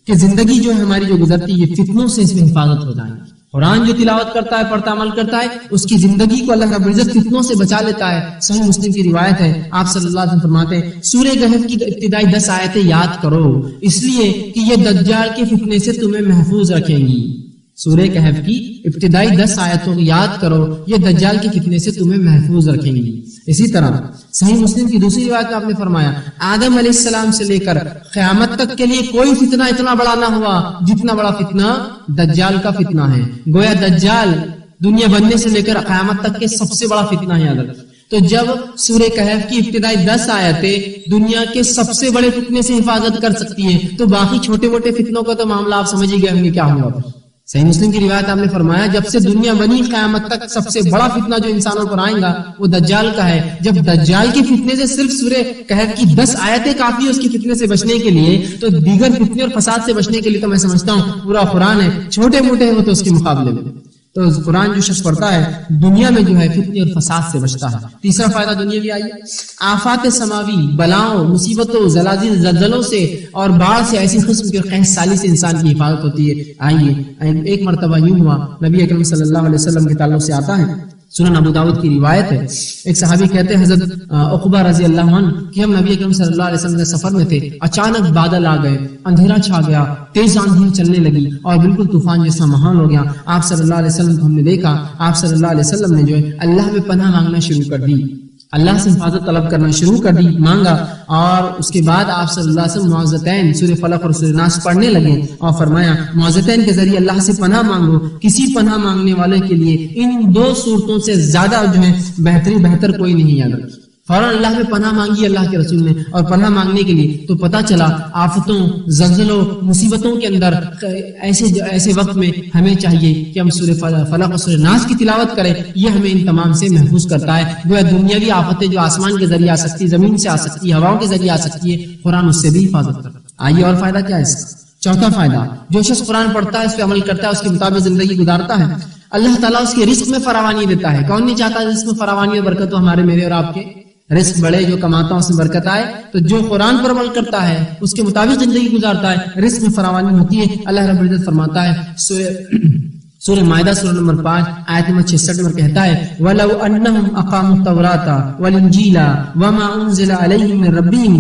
کہ زندگی جو ہے ہماری جو گزرتی ہے یہ فتنوں سے اس میں حفاظت ہو جائیں گی. قرآن جو تلاوت کرتا ہے, پڑھتا, عمل کرتا ہے, اس کی زندگی کو اللہ رب العزت فتنوں سے بچا لیتا ہے. صحیح مسلم کی روایت ہے, آپ صلی اللہ علیہ وسلم فرماتے ہیں سورہ کہف کی ابتدائی 10 آیتیں یاد کرو اس لیے کہ یہ دجال کے فتنے سے تمہیں محفوظ رکھیں گی. سورہ کہف کی ابتدائی 10 آیتوں کو یاد کرو، یہ دجال کے فتنے سے تمہیں محفوظ رکھیں گی۔ اسی طرح صحیح مسلم کی دوسری روایت میں آپ نے فرمایا آدم علیہ السلام سے لے کر قیامت تک کے لیے کوئی فتنہ اتنا بڑا نہ ہوا جتنا بڑا فتنہ دجال کا فتنہ ہے۔ گویا دجال دنیا بننے سے لے کر قیامت تک کے سب سے بڑا فتنہ ہے، یاد رکھیں۔ تو جب سورہ کہف کی ابتدائی 10 آیتیں دنیا کے سب سے بڑے فتنے سے حفاظت کر سکتی ہیں، تو باقی چھوٹے موٹے فتنوں کا تو معاملہ آپ سمجھ ہی گئے ہوں گے کیا ہوگا۔ صحیح مسلم کی روایت آپ نے فرمایا جب سے دنیا بنی قیامت تک سب سے بڑا فتنہ جو انسانوں پر آئے گا وہ دجال کا ہے۔ جب دجال کے فتنے سے صرف سورہ کہف کی 10 آیتیں کافی ہے اس کے فتنے سے بچنے کے لیے، تو دیگر فتنے اور فساد سے بچنے کے لیے تو میں سمجھتا ہوں پورا قرآن ہے، چھوٹے موٹے ہو تو اس کے مقابلے میں۔ تو قرآن جو شخص پڑھتا ہے دنیا میں جو ہے فتنے اور فساد سے بچتا ہے۔ تیسرا فائدہ دنیا بھی آئیے، آفات سماوی، بلاؤں، مصیبتوں، زلازل، زلزلوں سے اور باڑھ سے ایسی قسم کے قحط سالی سے انسان کی حفاظت ہوتی ہے۔ آئیے ایک مرتبہ یوں ہوا، نبی اکرم صلی اللہ علیہ وسلم کے تعلق سے آتا ہے، سنن ابو داؤد کی روایت ہے، ایک صحابی کہتے ہیں حضرت عقبہ رضی اللہ عنہ کہ ہم نبی اکرم صلی اللہ علیہ وسلم کے سفر میں تھے، اچانک بادل آ گئے، اندھیرا چھا گیا، تیز آندھی چلنے لگی اور بالکل طوفان جیسا ماحول ہو گیا۔ آپ صلی اللہ علیہ وسلم کو ہم نے دیکھا، آپ صلی اللہ علیہ وسلم نے جو ہے اللہ میں پناہ مانگنا شروع کر دی، اللہ سے حفاظت طلب کرنا شروع کر دی، مانگا، اور اس کے بعد آپ صلی اللہ علیہ وسلم معوذتین سورہ فلق اور سورہ ناس پڑھنے لگے اور فرمایا معوذتین کے ذریعے اللہ سے پناہ مانگو، کسی پناہ مانگنے والے کے لیے ان 2 صورتوں سے زیادہ جو ہے بہتر کوئی نہیں۔ یاد رکھیں فوراً اللہ میں پناہ مانگی اللہ کے رسول نے، اور پناہ مانگنے کے لیے تو پتہ چلا آفتوں، زلزلوں، مصیبتوں کے اندر ایسے وقت میں ہمیں چاہیے کہ ہم سورہ فلق اور سورہ ناس کی تلاوت کریں، یہ ہمیں ان تمام سے محفوظ کرتا ہے۔ وہ دنیاوی آفتیں جو آسمان کے ذریعے آ سکتی، زمین سے آ سکتی، ہواؤں کے ذریعے آ سکتی ہے، قرآن اس سے بھی حفاظت کرتا ہے۔ آئیے اور فائدہ کیا ہے اس کا؟ چوتھا فائدہ، جو شخص قرآن پڑھتا ہے، اس پہ عمل کرتا ہے، اس کے مطابق زندگی گزارتا ہے، اللہ تعالیٰ اس کے رزق میں فراوانی دیتا ہے۔ کون نہیں چاہتا رزق میں فراوانی اور برکت ہو؟ ہمارے میرے اور آپ کے رزق بڑے، جو کماتا ہوں اس میں برکت آئے۔ تو جو قرآن پر عمل کرتا ہے، اس کے مطابق زندگی گزارتا ہے، رزق میں فراوانی ہوتی ہے۔ اللہ رب العزت فرماتا ہے سورہ مائدہ سورہ نمبر 5 آیت نمبر 66 میں کہتا ہے وَلَوْ أَنَّهُمْ أَقَامُوا التَّوْرَاةَ وَالْإِنْجِيلَ وَمَا أُنزِلَ عَلَيْهِم مِّن رَّبِّهِمْ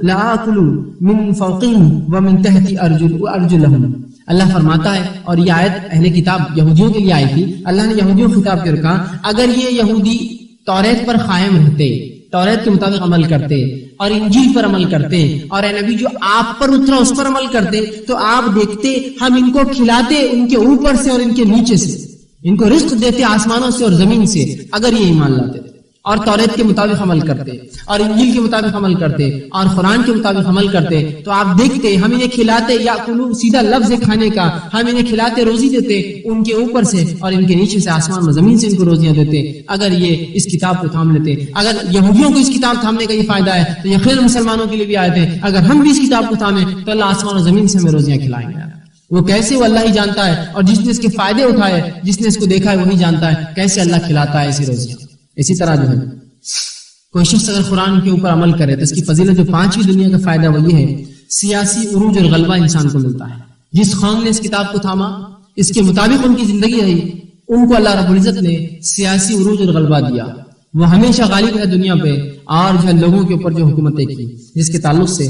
لَآكُلُوا مِن فَوْقِهِمْ وَمِن تَحْتِ أَرْجُلِهِمْ۔ اللہ فرماتا ہے، اور یہ آیت اہل کتاب یہودیوں کے لیے آئی تھی، اللہ نے یہودیوں کو خطاب کر کہا اگر یہ یہودی توریت پر قائم رہتے، توریت کے مطابق عمل کرتے اور انجیل پر عمل کرتے، اور اے نبی جو آپ پر اترا اس پر عمل کرتے، تو آپ دیکھتے ہم ان کو کھلاتے ان کے اوپر سے اور ان کے نیچے سے، ان کو رزق دیتے آسمانوں سے اور زمین سے، اگر یہ ایمان لاتے اور توریت کے مطابق عمل کرتے اور انجیل کے مطابق عمل کرتے اور قرآن کے مطابق عمل کرتے، تو آپ دیکھتے ہم انہیں کھلاتے، یا سیدھا لفظ ہے کھانے کا، ہم انہیں کھلاتے، روزی دیتے ان کے اوپر سے اور ان کے نیچے سے، آسمان و زمین سے ان کو روزیاں دیتے، اگر یہ اس کتاب کو تھام لیتے۔ اگر یہودیوں کو اس کتاب تھامنے کا یہ فائدہ ہے تو یقیناً مسلمانوں کے لیے بھی آئے تھے، اگر ہم بھی اس کتاب کو تھامیں تو اللہ آسمان و زمین سے ہمیں روزیاں کھلائیں گے۔ وہ کیسے، وہ اللہ ہی جانتا ہے، اور جس نے اس کے فائدے اٹھائے، جس نے اس کو دیکھا ہے وہی جانتا ہے کیسے اللہ کھلاتا ہے ایسی روزیاں۔ اسی طرح جو ہے کوئی شخص اگر قرآن کے اوپر عمل کرے تو اس کی فضیلت جو 5ویں دنیا کا فائدہ وہ یہ ہے، سیاسی عروج اور غلبہ انسان کو ملتا ہے۔ جس قوم نے اس کتاب کو تھاما، اس کے مطابق ان کی زندگی رہی، ان کو اللہ رب العزت نے سیاسی عروج اور غلبہ دیا، وہ ہمیشہ غالب ہے دنیا پہ، اور جو ہے لوگوں کے اوپر جو حکومتیں کی، جس کے تعلق سے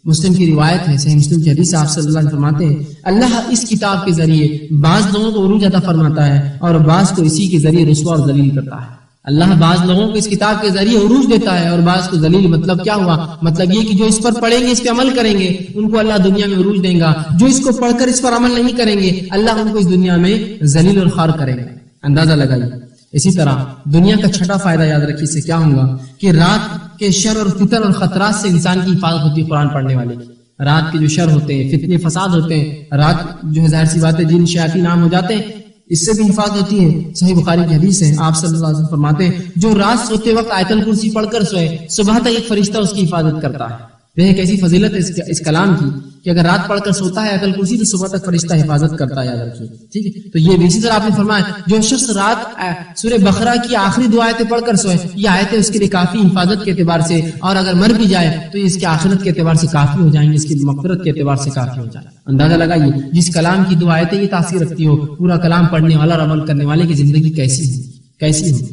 مسلم کی روایت ہے، صحیح مسلم کی حدیث آپ صلی اللہ علیہ وسلم فرماتے ہیں اللہ اس کتاب کے ذریعے بعض لوگوں کو عروج عطا فرماتا ہے اور بعض کو اسی کے ذریعے رسوا اور ذلیل کرتا ہے۔ اللہ بعض لوگوں کو اس کتاب کے ذریعے عروج دیتا ہے اور بعض کو ذلیل۔ مطلب کیا ہوا؟ مطلب یہ کہ جو اس پر پڑھیں گے، اس پہ عمل کریں گے، ان کو اللہ دنیا میں عروج دیں گا، جو اس کو پڑھ کر اس پر عمل نہیں کریں گے اللہ ان کو اس دنیا میں ذلیل اور خوار کرے گا۔ اندازہ لگائیے۔ اسی طرح دنیا کا چھٹا فائدہ یاد رکھیے اس سے کیا ہوگا کہ رات کے شر اور فتن اور خطرات سے انسان کی حفاظت ہوتی ہے قرآن پڑھنے والے کی۔ رات کے جو شر ہوتے ہیں، فتنے فساد ہوتے ہیں، رات جو ہے ظاہر سی بات ہے جن شیاطین عام ہو جاتے ہیں، اس سے بھی حفاظت ہوتی ہے۔ صحیح بخاری کی حدیث ہے، آپ صلی اللہ علیہ وسلم فرماتے ہیں جو رات سوتے وقت آیت الکرسی پڑھ کر سوئے، صبح تک ایک فرشتہ اس کی حفاظت کرتا ہے۔ دیکھیں کیسی فضیلت ہے اس کلام کی کہ اگر رات پڑھ کر سوتا ہے آیت الکرسی تو صبح تک فرشتہ حفاظت کرتا ہے، یاد رکھیے۔ ٹھیک ہے، تو یہ بھی اسی طرح آپ نے فرمایا جو شخص رات سورہ بقرہ کی آخری 2 آیتیں پڑھ کر سوئے، یہ آیتیں اس کے لیے کافی حفاظت کے اعتبار سے، اور اگر مر بھی جائے تو یہ اس کے آخرت کے اعتبار سے کافی ہو جائیں گے، اس کی مغفرت کے اعتبار سے کافی ہو جائے۔ اندازہ لگائیے جس کلام کی 2 آیتیں یہ تاثیر رکھتی ہو، پورا کلام پڑھنے والا اور عمل کرنے والے کی زندگی کیسی ہو۔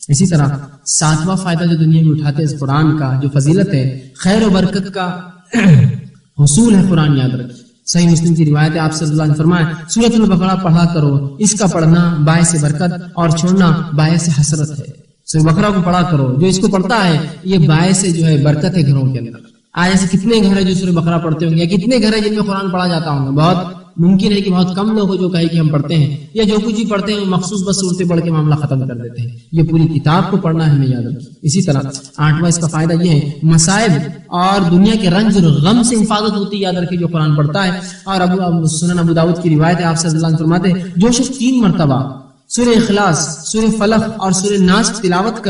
اسی طرح 7واں فائدہ جو دنیا میں اٹھاتے ہیں اس قرآن کا، جو فضیلت ہے، خیر و برکت کا حصول ہے قرآن، یاد رکھیں۔ صحیح مسلم کی روایت ہے، آپ صلی اللہ علیہ وسلم فرمائے سورۃ البقرہ پڑھا کرو، اس کا پڑھنا باعث برکت اور چھوڑنا باعث حسرت ہے۔ سورۃ البقرہ کو پڑھا کرو، جو اس کو پڑھتا ہے یہ باعث جو ہے برکت ہے گھروں کے اندر۔ آج ایسے کتنے گھر ہیں جو سورۃ البقرہ پڑھتے ہوں گے، یا کتنے گھر ہیں جن میں قرآن پڑھا جاتا ہوں گا؟ بہت ممکن ہے کہ بہت کم لوگ ہو جو کہے کہ ہم پڑھتے ہیں، یا جو کچھ بھی پڑھتے ہیں وہ مخصوص بس صورتیں پڑھ کے معاملہ ختم کر دیتے ہیں۔ یہ پوری کتاب کو پڑھنا ہے، ہمیں یاد رکھیں۔ اسی طرح 8واں اس کا فائدہ یہ ہے، مصائب اور دنیا کے رنج اور غم سے حفاظت ہوتی ہے، یاد رکھیں جو قرآن پڑھتا ہے۔ اور سنن ابو داؤد کی روایت ہے، آپ صلی اللہ علیہ وسلم فرماتے ہیں جو شخص 3 مرتبہ سورہ اخلاص، سورہ فلق اور سورہ ناس تلاوت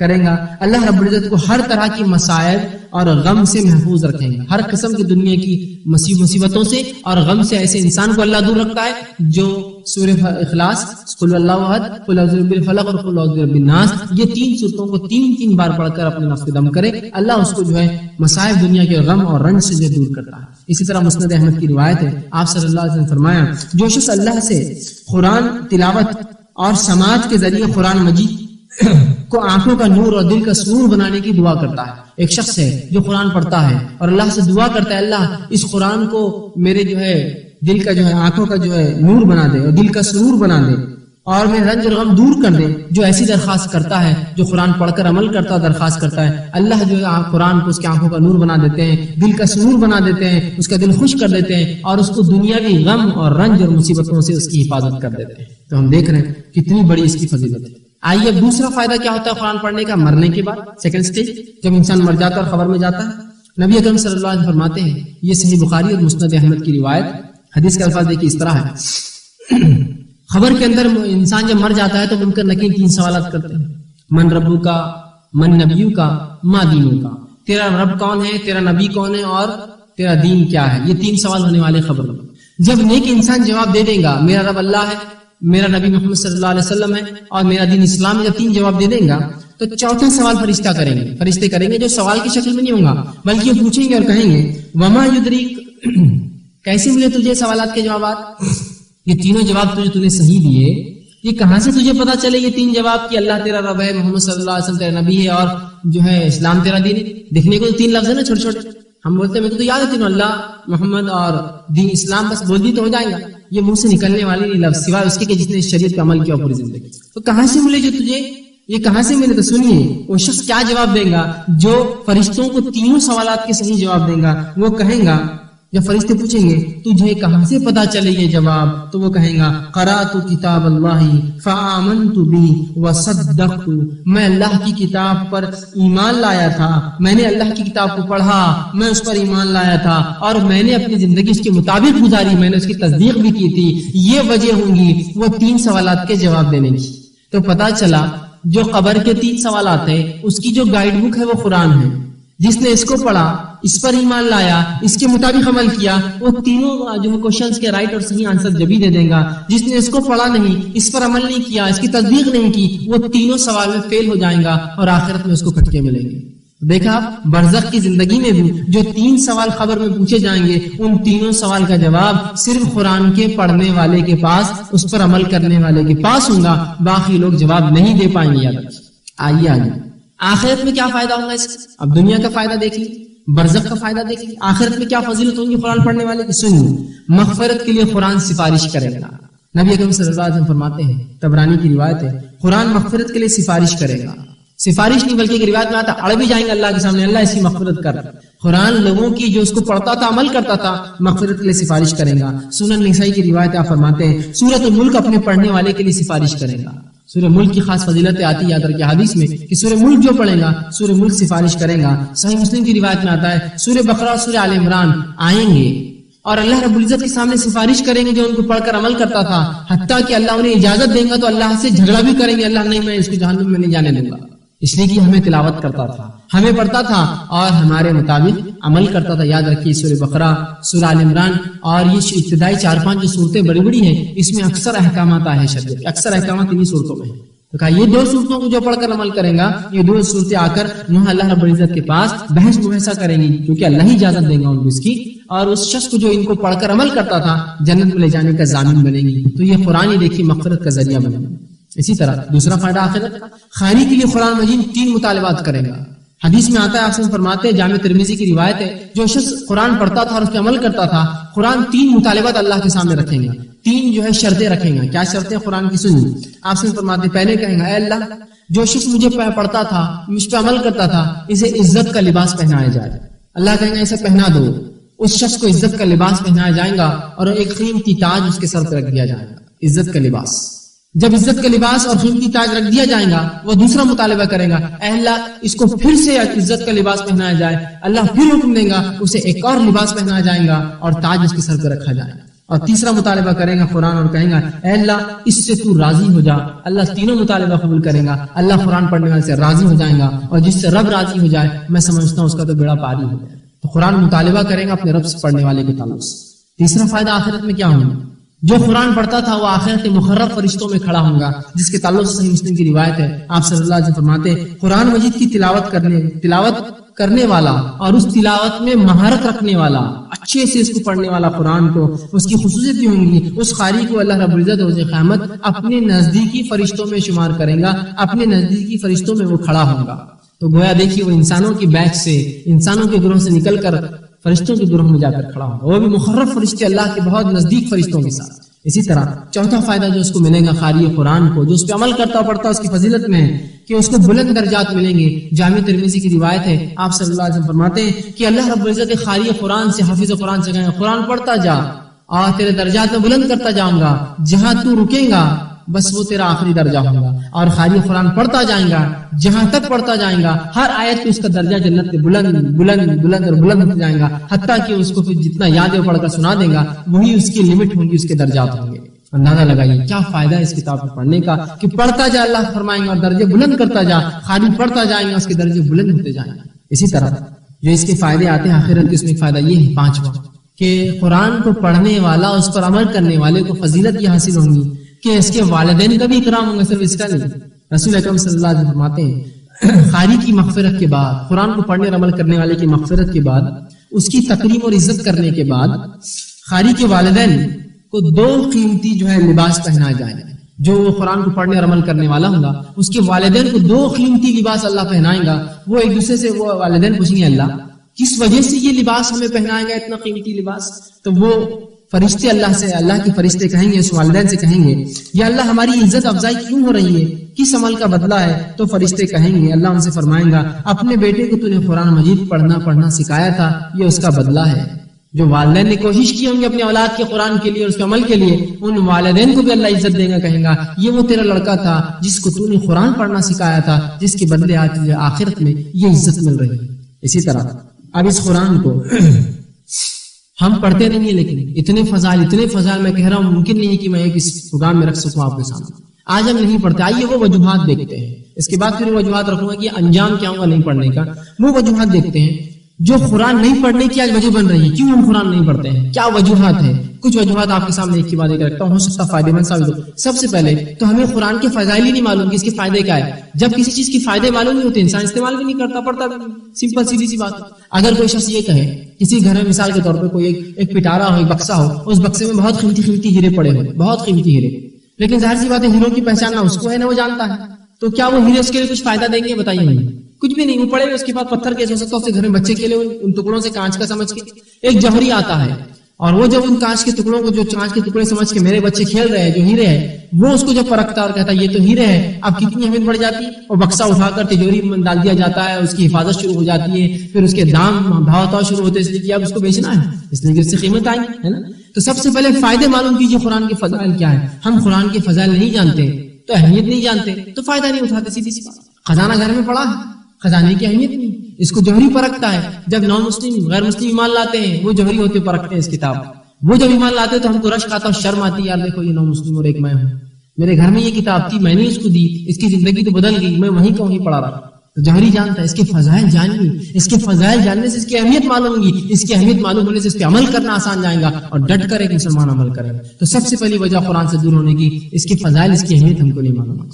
کریں گا، اللہ رب العزت کو ہر طرح کی مصائب اور غم سے محفوظ رکھیں گا۔ ہر قسم کی دنیا کی مصیبتوں سے اور غم سے ایسے انسان کو اللہ دور رکھتا ہے جو سورہ اخلاص، قل اللہ احد، قل اعوذ برب الفلق اور قل اعوذ برب الناس، یہ 3 صورتوں کو 3 بار پڑھ کر اپنے نفس کو دم کرے، اللہ اس کو جو ہے مصائب دنیا کے غم اور رنج سے دور کرتا ہے۔ اسی طرح مسند احمد کی روایت ہے، آپ صلی اللہ علیہ وسلم فرمایا جو شخص اللہ سے قرآن تلاوت اور سماعت کے ذریعے قرآن مجید کو آنکھوں کا نور اور دل کا سرور بنانے کی دعا کرتا ہے۔ ایک شخص ہے جو قرآن پڑھتا ہے اور اللہ سے دعا کرتا ہے اللہ اس قرآن کو میرے جو ہے دل کا جو ہے آنکھوں کا جو ہے نور بنا دے اور دل کا سرور بنا دے اور میرے رنج اور غم دور کر دے۔ جو ایسی درخواست کرتا ہے، جو قرآن پڑھ کر عمل کرتا درخواست کرتا ہے، اللہ جو ہے قرآن کو اس کی آنکھوں کا نور بنا دیتے ہیں، دل کا سرور بنا دیتے ہیں، اس کا دل خوش کر دیتے ہیں اور اس کو دنیاوی غم اور رنج اور مصیبتوں سے اس کی حفاظت کر دیتے ہیں۔ تو ہم دیکھ رہے ہیں کتنی بڑی اس کی فضیلت ہے۔ آئیے اب دوسرا فائدہ کیا ہوتا ہے قرآن پڑھنے کا؟ مرنے کے بعد، سیکنڈ سٹیج، جب انسان مر جاتا ہے اور خبر میں جاتا ہے۔ نبی اکرم صلی اللہ علیہ وسلم فرماتے ہیں، یہ صحیح بخاری اور مسند احمد کی روایت، حدیث کے الفاظ دیکھیے اس طرح ہے، خبر کے اندر انسان جب مر جاتا ہے تو منکر نکیر 3 سوالات کرتے ہیں، من ربو کا، من نبیو کا، ما دینو کا، تیرا رب کون ہے، تیرا نبی کون ہے اور تیرا دین کیا ہے۔ یہ 3 سوال ہونے والے خبر میں۔ جب نیک انسان جواب دے دے گا میرا رب اللہ ہے، میرا نبی محمد صلی اللہ علیہ وسلم ہے اور میرا دین اسلام ہے، جب 3 جواب دے دیں گا تو 4تھا سوال فرشتے کریں گے جو سوال کی شکل میں نہیں ہوگا بلکہ وہ پوچھیں گے اور کہیں گے وما یدریک، کیسے ملے تجھے سوالات کے جوابات؟ یہ تینوں جواب تو نے صحیح دیے، یہ کہاں سے تجھے پتا چلے یہ 3 جواب کہ اللہ تیرا رب ہے، محمد صلی اللہ علیہ وسلم تیرا نبی ہے اور جو ہے اسلام تیرا دین ہے؟ دیکھنے کو تو 3 لفظ ہے نا چھوٹے چھوٹے، ہم بولتے ہیں میرے کو تو یاد ہے تینوں، اللہ، محمد اور دین اسلام، بس بول دی تو ہو جائے گا۔ یہ منہ سے نکلنے والی نہیں لفظ سوائے اس کے کہ جس نے اس شریعت پہ عمل کیا پوری زندگی۔ تو کہاں سے ملے جو تجھے، یہ کہاں سے ملے؟ تو سنیے وہ شخص کیا جواب دے گا جو فرشتوں کو 3 سوالات کے صحیح جواب دے گا۔ وہ کہیں گا، جب فرشتے پوچھیں گے تجھے کہاں سے پتا چلے یہ جواب، تو وہ کہیں گا قرأت کتاب اللہ فآمنت بہ وصدقت، میں اللہ کی کتاب پر ایمان لایا تھا، میں نے اللہ کی کتاب کو پڑھا، میں اس پر ایمان لایا تھا اور میں نے اپنی زندگی اس کے مطابق گزاری، میں نے اس کی تصدیق بھی کی تھی۔ یہ وجہ ہوں گی وہ 3 سوالات کے جواب دینے کی۔ تو پتا چلا جو قبر کے 3 سوالات ہیں اس کی جو گائیڈ بک ہے وہ قرآن ہے، جس نے اس کو پڑھا، اس پر ایمان لایا، اس کے مطابق عمل کیا، وہ تینوں جو کوشچنز کے رائٹ اور صحیح آنسر جبھی دے دے گا۔ جس نے اس کو پڑھا نہیں، اس پر عمل نہیں کیا، اس کی تصدیق نہیں کی، وہ تینوں سوال میں فیل ہو جائیں گا اور آخرت میں اس کو کھٹکے ملیں گے۔ دیکھا برزخ کی زندگی میں بھی جو 3 سوال خبر میں پوچھے جائیں گے، ان تینوں سوال کا جواب صرف قرآن کے پڑھنے والے کے پاس، اس پر عمل کرنے والے کے پاس ہوں گا، باقی لوگ جواب نہیں دے پائیں گے۔ یاد رکھیے۔ آئیے آگے، آخرت میں کیا فائدہ ہوگا اس کا؟ اب دنیا کا فائدہ دیکھ لی، برزخ کا فائدہ دیکھ لی، آخرت میں کیا فضیلت ہوگی قرآن پڑھنے والے کی؟ سنیے، مغفرت کے لیے قرآن سفارش کرے گا۔ نبی اکرم صلی اللہ علیہ وسلم فرماتے ہیں، طبرانی کی روایت ہے، قرآن مغفرت کے لیے سفارش کرے گا۔ سفارش نہیں بلکہ ایک روایت میں آتا اڑ بھی جائیں گے اللہ کے سامنے، اللہ اس کی مغفرت کر۔ قرآن لوگوں کی جو اس کو پڑھتا تھا، عمل کرتا تھا، مغفرت کے لیے سفارش کرے گا۔ سنن نسائی کی روایت آپ فرماتے ہیں سورۃ الملک اپنے پڑھنے والے کے لیے سفارش کرے گا۔ سورہ ملک کی خاص فضیلت آتی ہے، یاد رکھیے حدیث میں کہ سورہ ملک جو پڑھے گا سورہ ملک سفارش کرے گا۔ صحیح مسلم کی روایت میں آتا ہے سورہ بقرہ اور سورہ آل عمران آئیں گے اور اللہ رب العزت کے سامنے سفارش کریں گے جو ان کو پڑھ کر عمل کرتا تھا، حتیٰ کہ اللہ انہیں اجازت دیں گا تو اللہ سے جھگڑا بھی کریں گے، اللہ نہیں، میں اس کو جہنم میں نہیں جانے دوں گا، اس لیے کہ ہمیں تلاوت کرتا تھا، ہمیں پڑھتا تھا اور ہمارے مطابق عمل کرتا تھا۔ یاد رکھیے سورہ بقرہ، سورہ آل عمران اور یہ ابتدائی 4-5 جو صورتیں بڑی بڑی ہیں، اس میں اکثر احکامات آئے ہیں شریعت، اکثر احکامات انہی صورتوں میں ہیں۔ تو کہا یہ 2 صورتوں کو جو پڑھ کر عمل کرے گا، یہ 2 صورتیں آ کر اللہ رب العزت کے پاس بحث مباحثہ کریں گی، کیونکہ اللہ ہی اجازت دے گا ان کو اس کی، اور اس شخص کو جو ان کو پڑھ کر عمل کرتا تھا جنت میں لے جانے کا ضامن بنے گی۔ تو یہ قرآن ہی دیکھیے مغفرت کا ذریعہ بنے گا۔ اسی طرح دوسرا فائدہ آخرت کا، خیری کے لیے قرآن مجید 3 مطالبات کرے گا۔ حدیث میں آتا ہے، آپ سے فرماتے ہیں، جامع ترمذی کی روایت ہے، جو شخص قرآن پڑھتا تھا اور اس پہ عمل کرتا تھا، قرآن 3 مطالبات اللہ کے سامنے رکھیں گا، 3 جو ہے شرطیں رکھیں گا۔ کیا شرطیں قرآن کی سنی؟ آپ سے فرماتے ہیں، پہلے کہیں گا، اے اللہ جو شخص مجھے پڑھتا تھا، مجھ پہ عمل کرتا تھا، اسے عزت کا لباس پہنایا جائے۔ اللہ کہیں گا اسے پہنا دو۔ اس شخص کو عزت کا لباس پہنایا جائے گا اور ایک قیمتی تاج اس کے سر پہ رکھ دیا جائے گا، عزت کا لباس۔ جب عزت کا لباس اور قیمتی تاج رکھ دیا جائے گا، وہ دوسرا مطالبہ کرے گا، اے اللہ اس کو پھر سے عزت کا لباس پہنایا جائے۔ اللہ پھر حکم دے گا، اسے ایک اور لباس پہنایا جائے گا اور تاج اس کے سر پہ رکھا جائے گا۔ اور تیسرا مطالبہ کرے گا قرآن اور کہیں گا، اے اللہ اس سے تو راضی ہو جا۔ اللہ تینوں مطالبہ قبول کرے گا۔ اللہ قرآن پڑھنے والے سے راضی ہو جائے گا، اور جس سے رب راضی ہو جائے میں سمجھتا ہوں اس کا تو بیڑا پاری ہو جائے۔ تو قرآن مطالبہ کرے گا اپنے رب سے پڑھنے والے کے تعلق سے۔ تیسرا فائدہ آخرت میں کیا ہوگا؟ جو قرآن پڑھتا تھا وہ آخرت مقرب فرشتوں میں کھڑا ہوگا، جس کے تعلق سے صحیح مسلم کی روایت ہے، آپ صلی اللہ علیہ وسلم فرماتے ہیں، قرآن مجید کی تلاوت کرنے والا اور اس تلاوت میں مہارت رکھنے والا، اچھے سے اس کو پڑھنے والا، قرآن کو، اس کی خصوصیت یہ ہوں گی، اس قاری کو اللہ رب العزت روز قیامت اپنے نزدیکی فرشتوں میں شمار کریں گا، اپنے نزدیکی فرشتوں میں وہ کھڑا ہوگا۔ تو گویا دیکھیے وہ انسانوں کی بیچ سے، انسانوں کے گروہ سے نکل کر فرشتوں کے گروہ میں جا کر کھڑا ہوگا، وہ بھی مقرب فرشتے، اللہ کے بہت نزدیک فرشتوں کے ساتھ۔ اسی طرح چوتھا فائدہ جو اس کو ملے گا قاری قرآن کو، جو اس پہ عمل کرتا پڑھتا اس کی فضیلت میں ہے کہ اس کو بلند درجات ملیں گے۔ جامع ترمذی کی روایت ہے، آپ صلی اللہ علیہ وسلم فرماتے ہیں کہ اللہ رب العزت قاری قرآن سے، حافظ قرآن سے کہیں گے، قرآن پڑھتا جا اور تیرے درجات میں بلند کرتا جاؤں گا، جہاں تو رکے گا بس وہ تیرا آخری درجہ ہوگا۔ اور قاری قرآن پڑھتا جائیں گا، جہاں تک پڑھتا جائیں گا، ہر آیت پہ اس کا درجہ جنت میں بلند بلند بلند اور بلند ہوتا جائے گا، حتیٰ کہ اس کو پھر جتنا یاد ہے پڑھ کر سنا دے گا وہی اس کی لمٹ ہوگی، اس کے درجات ہوں گے۔ اندازہ لگائیے کیا فائدہ ہے اس کتاب کو پڑھنے کا کہ پڑھتا جا، اللہ فرمائیں گے، اور درجے بلند کرتا جا، قاری پڑھتا جائیں گا، اس کے درجے بلند ہوتے جائیں گے۔ اسی طرح جو اس کے فائدے آتے ہیں آخرت کے، اس میں فائدہ یہ ہے پانچواں، کہ قرآن کو پڑھنے والا، اس پر عمل کرنے والے کو فضیلت یہ حاصل ہوں گی کہ اس کے والدین کا بھی اکرام ہوگا، صرف اس کا نہیں۔ رسول اکرم صلی اللہ علیہ وسلم فرماتے ہیں، قاری کی مغفرت کے بعد، قرآن کو پڑھنے اور عمل کرنے والے کی مغفرت کے بعد، اس کی تکریم اور عزت کرنے کے بعد، قاری کے والدین کو 2 قیمتی جو ہے لباس پہنایا جائے گا۔ جو قرآن کو پڑھنے اور عمل کرنے والا ہوگا اس کے والدین کو 2 قیمتی لباس اللہ پہنائے گا۔ وہ ایک دوسرے سے، وہ والدین پوچھیں گے، اللہ کس وجہ سے یہ لباس ہمیں پہنائے گا، اتنا قیمتی لباس؟ تو وہ فرشتے اللہ سے، اللہ کے فرشتے کہیں گے اس والدین سے، کہیں گے یا اللہ ہماری عزت افزائی کیوں ہو رہی ہے، کس عمل کا بدلہ ہے؟ تو فرشتے کہیں گے، اللہ ان سے فرمائیں گا، اپنے بیٹے کو تو نے قرآن مجید پڑھنا سکھایا تھا، یہ اس کا بدلہ ہے۔ جو والدین نے کوشش کی ہوں گی اپنے اولاد کے قرآن کے لیے اور اس کے عمل کے لیے، ان والدین کو بھی اللہ عزت دے گا، کہیں گا یہ وہ تیرا لڑکا تھا جس کو تو نے قرآن پڑھنا سکھایا تھا، جس کے بدلے آج تجھے آخرت میں یہ عزت مل رہی ہے۔ اسی طرح اب اس قرآن کو ہم پڑھتے نہیں ہیں، لیکن اتنے فضائل میں کہہ رہا ہوں، ممکن نہیں کہ میں ایک اس پروگرام میں رکھ سکوں آپ کے سامنے۔ آج ہم نہیں پڑھتے، آئیے وہ وجوہات دیکھتے ہیں، اس کے بعد پھر وجوہات رکھوں گا کہ انجام کیا ہوگا نہیں پڑھنے کا۔ وہ وجوہات دیکھتے ہیں جو قرآن نہیں پڑھنے کی آج وجہ بن رہی ہے، کیوں ہم قرآن نہیں پڑھتے ہیں، کیا وجوہات ہیں۔ کچھ وجوہات آپ کے سامنے ایک کی بات ایک رکھتا ہوں، ہو سکتا فائدے مند ثابت ہو۔ سب سے پہلے تو ہمیں قرآن کے فضائل ہی نہیں معلوم کہ اس کے فائدے کیا ہے۔ جب کسی چیز کے فائدے معلوم نہیں ہوتے انسان استعمال بھی نہیں کرتا، پڑھتا بھی نہیں، سمپل سیدھی سی بات ہے۔ اگر کوئی شخص یہ کہے، کسی گھر میں مثال کے طور پہ کوئی ایک پٹارا ہو، ایک بکسا ہو، اس بکسے میں بہت قیمتی ہیرے پڑے ہوئے، بہت قیمتی ہیرے، لیکن ظاہر سی بات ہے ہیروں کی پہچان نہ اس کو ہے نہ وہ جانتا ہے، تو کیا وہ ہیرے اس کے لیے کچھ فائدہ دیں گے؟ بتائیے مجھے، کچھ بھی نہیں۔ وہ پڑے ہوئے، اس کے بعد پتھر کیسے ہو سکتا ہے؟ اس کے گھر میں بچے کھیلے ہوئے ان ٹکڑوں سے کانچ کا سمجھ کے ایک جوہری آتا ہے، اور وہ جب ان کانچ کے ٹکڑوں کو، جو کانچ کے ٹکڑے سمجھ کے میرے بچے کھیل رہے ہیں جو ہیرے ہیں، وہ اس کو جب پرکھتا اور کہتا ہے یہ تو ہیرے ہے، اب کتنی اہمیت بڑھ جاتی ہے۔ اور بکسا اٹھا کر تجوری میں ڈال دیا جاتا ہے، اس کی حفاظت شروع ہو جاتی ہے، پھر اس کے دام بھاؤ شروع ہوتے ہیں، اس لیے کہ اب اس کو بیچنا ہے، اس لیے کہ اس سے قیمت آئی ہے نا۔ تو سب سے پہلے فائدے معلوم کیجیے قرآن کے فضائل کیا ہے۔ ہم قرآن کے فضائل نہیں جانتے تو اہمیت نہیں جانتے تو فائدہ نہیں اٹھاتے، سیدھی سی بات۔ خزانہ گھر میں پڑا ہے، خزانے کی اہمیت نہیں، اس کو جوہری پرکھتا ہے۔ جب نان مسلم غیر مسلم ایمان لاتے ہیں وہ جوہری ہوتے پرکھتے ہیں اس کتاب، وہ جب ایمان لاتے تو ہم کو رشک آتا اور شرم آتی، یار دیکھو یہ نان مسلم اور ایک میں ہوں، میرے گھر میں یہ کتاب تھی، میں نے اس کو دی، اس کی زندگی تو بدل گئی، میں وہیں کا وہیں پڑھا رہا۔ تو جوہری جانتا ہے، اس کے فضائل جانیے، اس کے فضائل جاننے سے اس کی اہمیت معلوم ہوگی، اس کی اہمیت معلوم ہونے سے اس پہ عمل کرنا آسان جائے گا اور ڈٹ کر ایک مسلمان عمل کرے گا۔ تو سب سے پہلی وجہ قرآن سے دور ہونے کی، اس کے فضائل، اس کی اہمیت ہم کو نہیں معلوم ہے،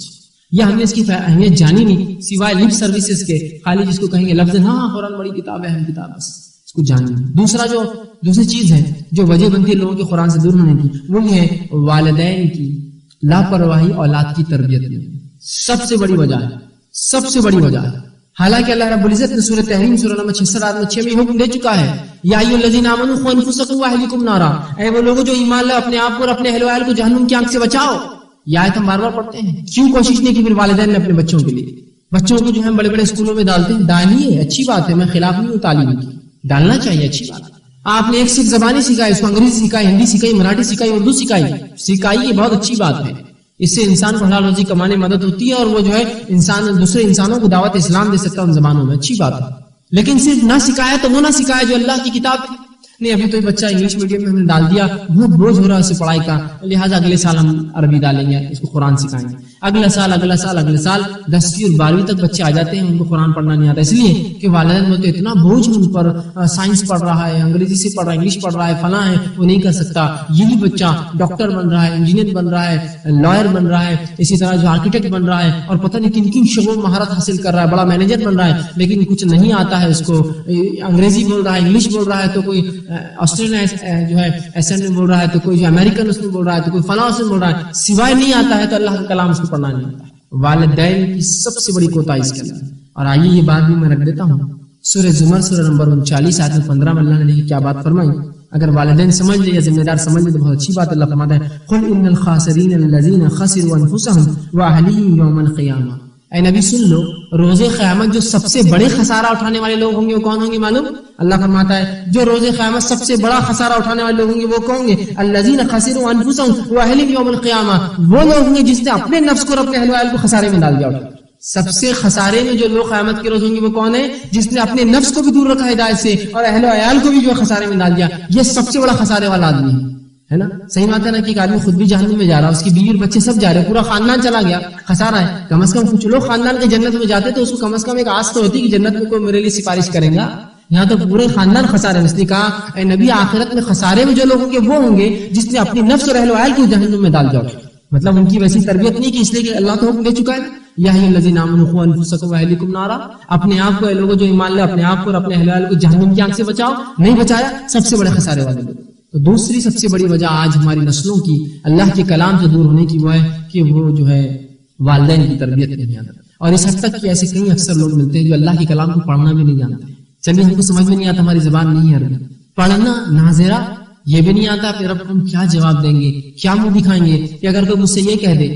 یا ہم نے اس کی اہمیت جانی نہیں، سوائے لپ سروسز کے، خالی جس کو کہیں گے لفظ ہاں قرآن بڑی کتاب ہے، اہم کتاب، بس اس کو جانی نہیں۔ دوسری چیز ہے جو وجہ بنتی ہے لوگوں کے قرآن سے دور ہونے کی، وہ یہ ہے والدین کی لاپرواہی اولاد کی تربیت میں۔ سب سے بڑی وجہ ہے، سب سے بڑی وجہ ہے۔ حالانکہ اللہ رب العزت نے سورہ تحریم سورہ نمبر 66 آیت میں 6 میں حکم دے چکا ہے، یا ایھا الذین آمنوا قوا انفسکم واہلیکم نارا، اے وہ لوگوں جو ایمان لائے اپنے آپ کو اور اپنے اہل و عیال کو جہنم کی آگ سے بچاؤ. یہ آیت ہم بار بار پڑھتے ہیں. کیوں کوشش نہیں کی پھر والدین نے اپنے بچوں کے لیے؟ بچوں کو جو ہے بڑے بڑے اسکولوں میں ڈالتے ہیں، ڈالیے، اچھی بات ہے، میں خلاف نہیں ہوں تعلیم کی، ڈالنا چاہیے، اچھی بات ہے. آپ نے ایک سے ایک زبانیں سکھائی، اس کو انگریزی سکھائی، ہندی سکھائی، مراٹھی سکھائی، اردو سکھائی، یہ بہت اچھی بات ہے. اس سے انسان کو حلال روزی کمانے میں مدد ہوتی ہے اور وہ جو ہے انسان دوسرے انسانوں کو دعوت اسلام دے سکتا ہے ان زبانوں میں، اچھی بات ہے. لیکن صرف نہ سکھایا تو وہ نہ سکھایا جو اللہ کی کتاب تھی. نہیں، ابھی تو بچہ انگلش میڈیم میں ہم نے ڈال دیا، بہت بوجھ ہو رہا ہے اسے پڑھائی کا، لہٰذا اگلے سال ہم عربی ڈالیں گے، اس کو قرآن سکھائیں گے. اگلا سال 10ویں اور 12ویں تک بچے آ جاتے ہیں، ان کو قرآن پڑھنا نہیں آتا، اس لیے کہ والدین میں تو اتنا بوجھ ان پر، سائنس پڑھ رہا ہے، انگریزی سے پڑھ رہا ہے، انگلش پڑھ رہا ہے، فلاں ہے، وہ نہیں کر سکتا. یہی بچہ ڈاکٹر بن رہا ہے، انجینئر بن رہا ہے، لائر بن رہا ہے، اسی طرح جو آرکیٹیکٹ بن رہا ہے، اور پتہ نہیں کن کن شعبوں میں مہارت حاصل کر رہا ہے، بڑا مینیجر بن رہا ہے، لیکن کچھ نہیں آتا ہے اس کو. انگریزی بول رہا ہے، انگلش بول رہا ہے، تو کوئی آسٹریلین جو ہے ایسنٹ میں بول رہا ہے، تو کوئی جو امریکن اس میں بول رہا ہے، تو کوئی فلاں اس میں بول رہا ہے، سوائے نہیں آتا ہے تو اللہ کا کلام اس کو پڑھنا نہیں آتا ہے. والدین کی سب سے بڑی کوتاہی اس کے اندر. اور آئیے یہ بات بھی میں رکھ دیتا ہوں، سورہ زمر سورہ نمبر 39 آیت 15 میں اللہ نے کیا بات فرمائی. اگر والدین سمجھ لے یا ذمہ دار سمجھ لے تو بہت اچھی بات. اللہ فرماتا ہے قل ان الخاسرین الذین خسروا انفسهم واهلیہم یوم القیامہ. اے نبی سن لو، روز قیامت جو سب سے بڑے خسارہ اٹھانے والے لوگ ہوں گے وہ کون ہوں گے معلوم؟ اللہ فرماتا ہے جو روز قیامت سب سے بڑا خسارہ اٹھانے والے لوگ ہوں گے وہ کون گے؟ الذین خسروا انفسهم واهلیہم یوم القیامہ. وہ لوگ ہوں گے جس نے اپنے نفس کو اور اپنے اہل و عیال کو خسارے میں ڈال دیا. سب سے خسارے میں جو لوگ قیامت کے روز ہوں گے وہ کون ہے؟ جس نے اپنے نفس کو بھی دور رکھا ہدایت سے اور اہل و عیال کو بھی جو خسارے میں ڈال دیا. یہ سب سے بڑا خسارے والا آدمی ہے نا. صحیح بات ہے نا کہ ایک آدمی خود بھی جہنم میں جا رہا ہے، اس کی بیوی اور بچے سب جا رہے ہیں، پورا خاندان چلا گیا، خسارہ ہے. کم از کم کچھ لوگ خاندان کے جنت میں جاتے تو اس کو کم از کم ایک آس تو ہوتی کہ جنت میں کوئی میرے لیے سفارش کرے گا. یہاں تو پورے خاندان خسارے میں. اس نے کہا اے نبی آخرت میں خسارے میں جو لوگ ہوں گے وہ ہوں گے جس نے اپنی نفس اور اہل و عیال کو جہنم میں ڈال دیا. مطلب ان کی ویسی تربیت نہیں کہ اس لیے کہ اللہ تو حکم دے چکا ہے یا ایھا الذین آمنوا قوا انفسکم واہلیکم نارا. اپنے آپ کو، اے لوگوں جو ایمان لے اپنے آپ کو اور اپنے اہل و عیال کو جہنم کی آگ سے بچاؤ. نہیں بچایا، سب سے بڑے خسارے والے لوگ. تو دوسری سب سے بڑی وجہ آج ہماری نسلوں کی اللہ کے کلام سے دور ہونے کی وہ ہے کہ وہ جو ہے والدین کی تربیت نہیں آتا. اور اس حد تک کہ ایسے کئی اکثر لوگ ملتے ہیں جو اللہ کے کلام کو پڑھنا بھی نہیں جانتے. چلیے ہم کو سمجھ میں نہیں آتا، ہماری زبان نہیں ہے عربی، پڑھنا ناظرہ یہ بھی نہیں آتا، پھر اب ہم کیا جواب دیں گے، کیا منہ دکھائیں گے؟ کہ اگر کوئی مجھ سے یہ کہہ دے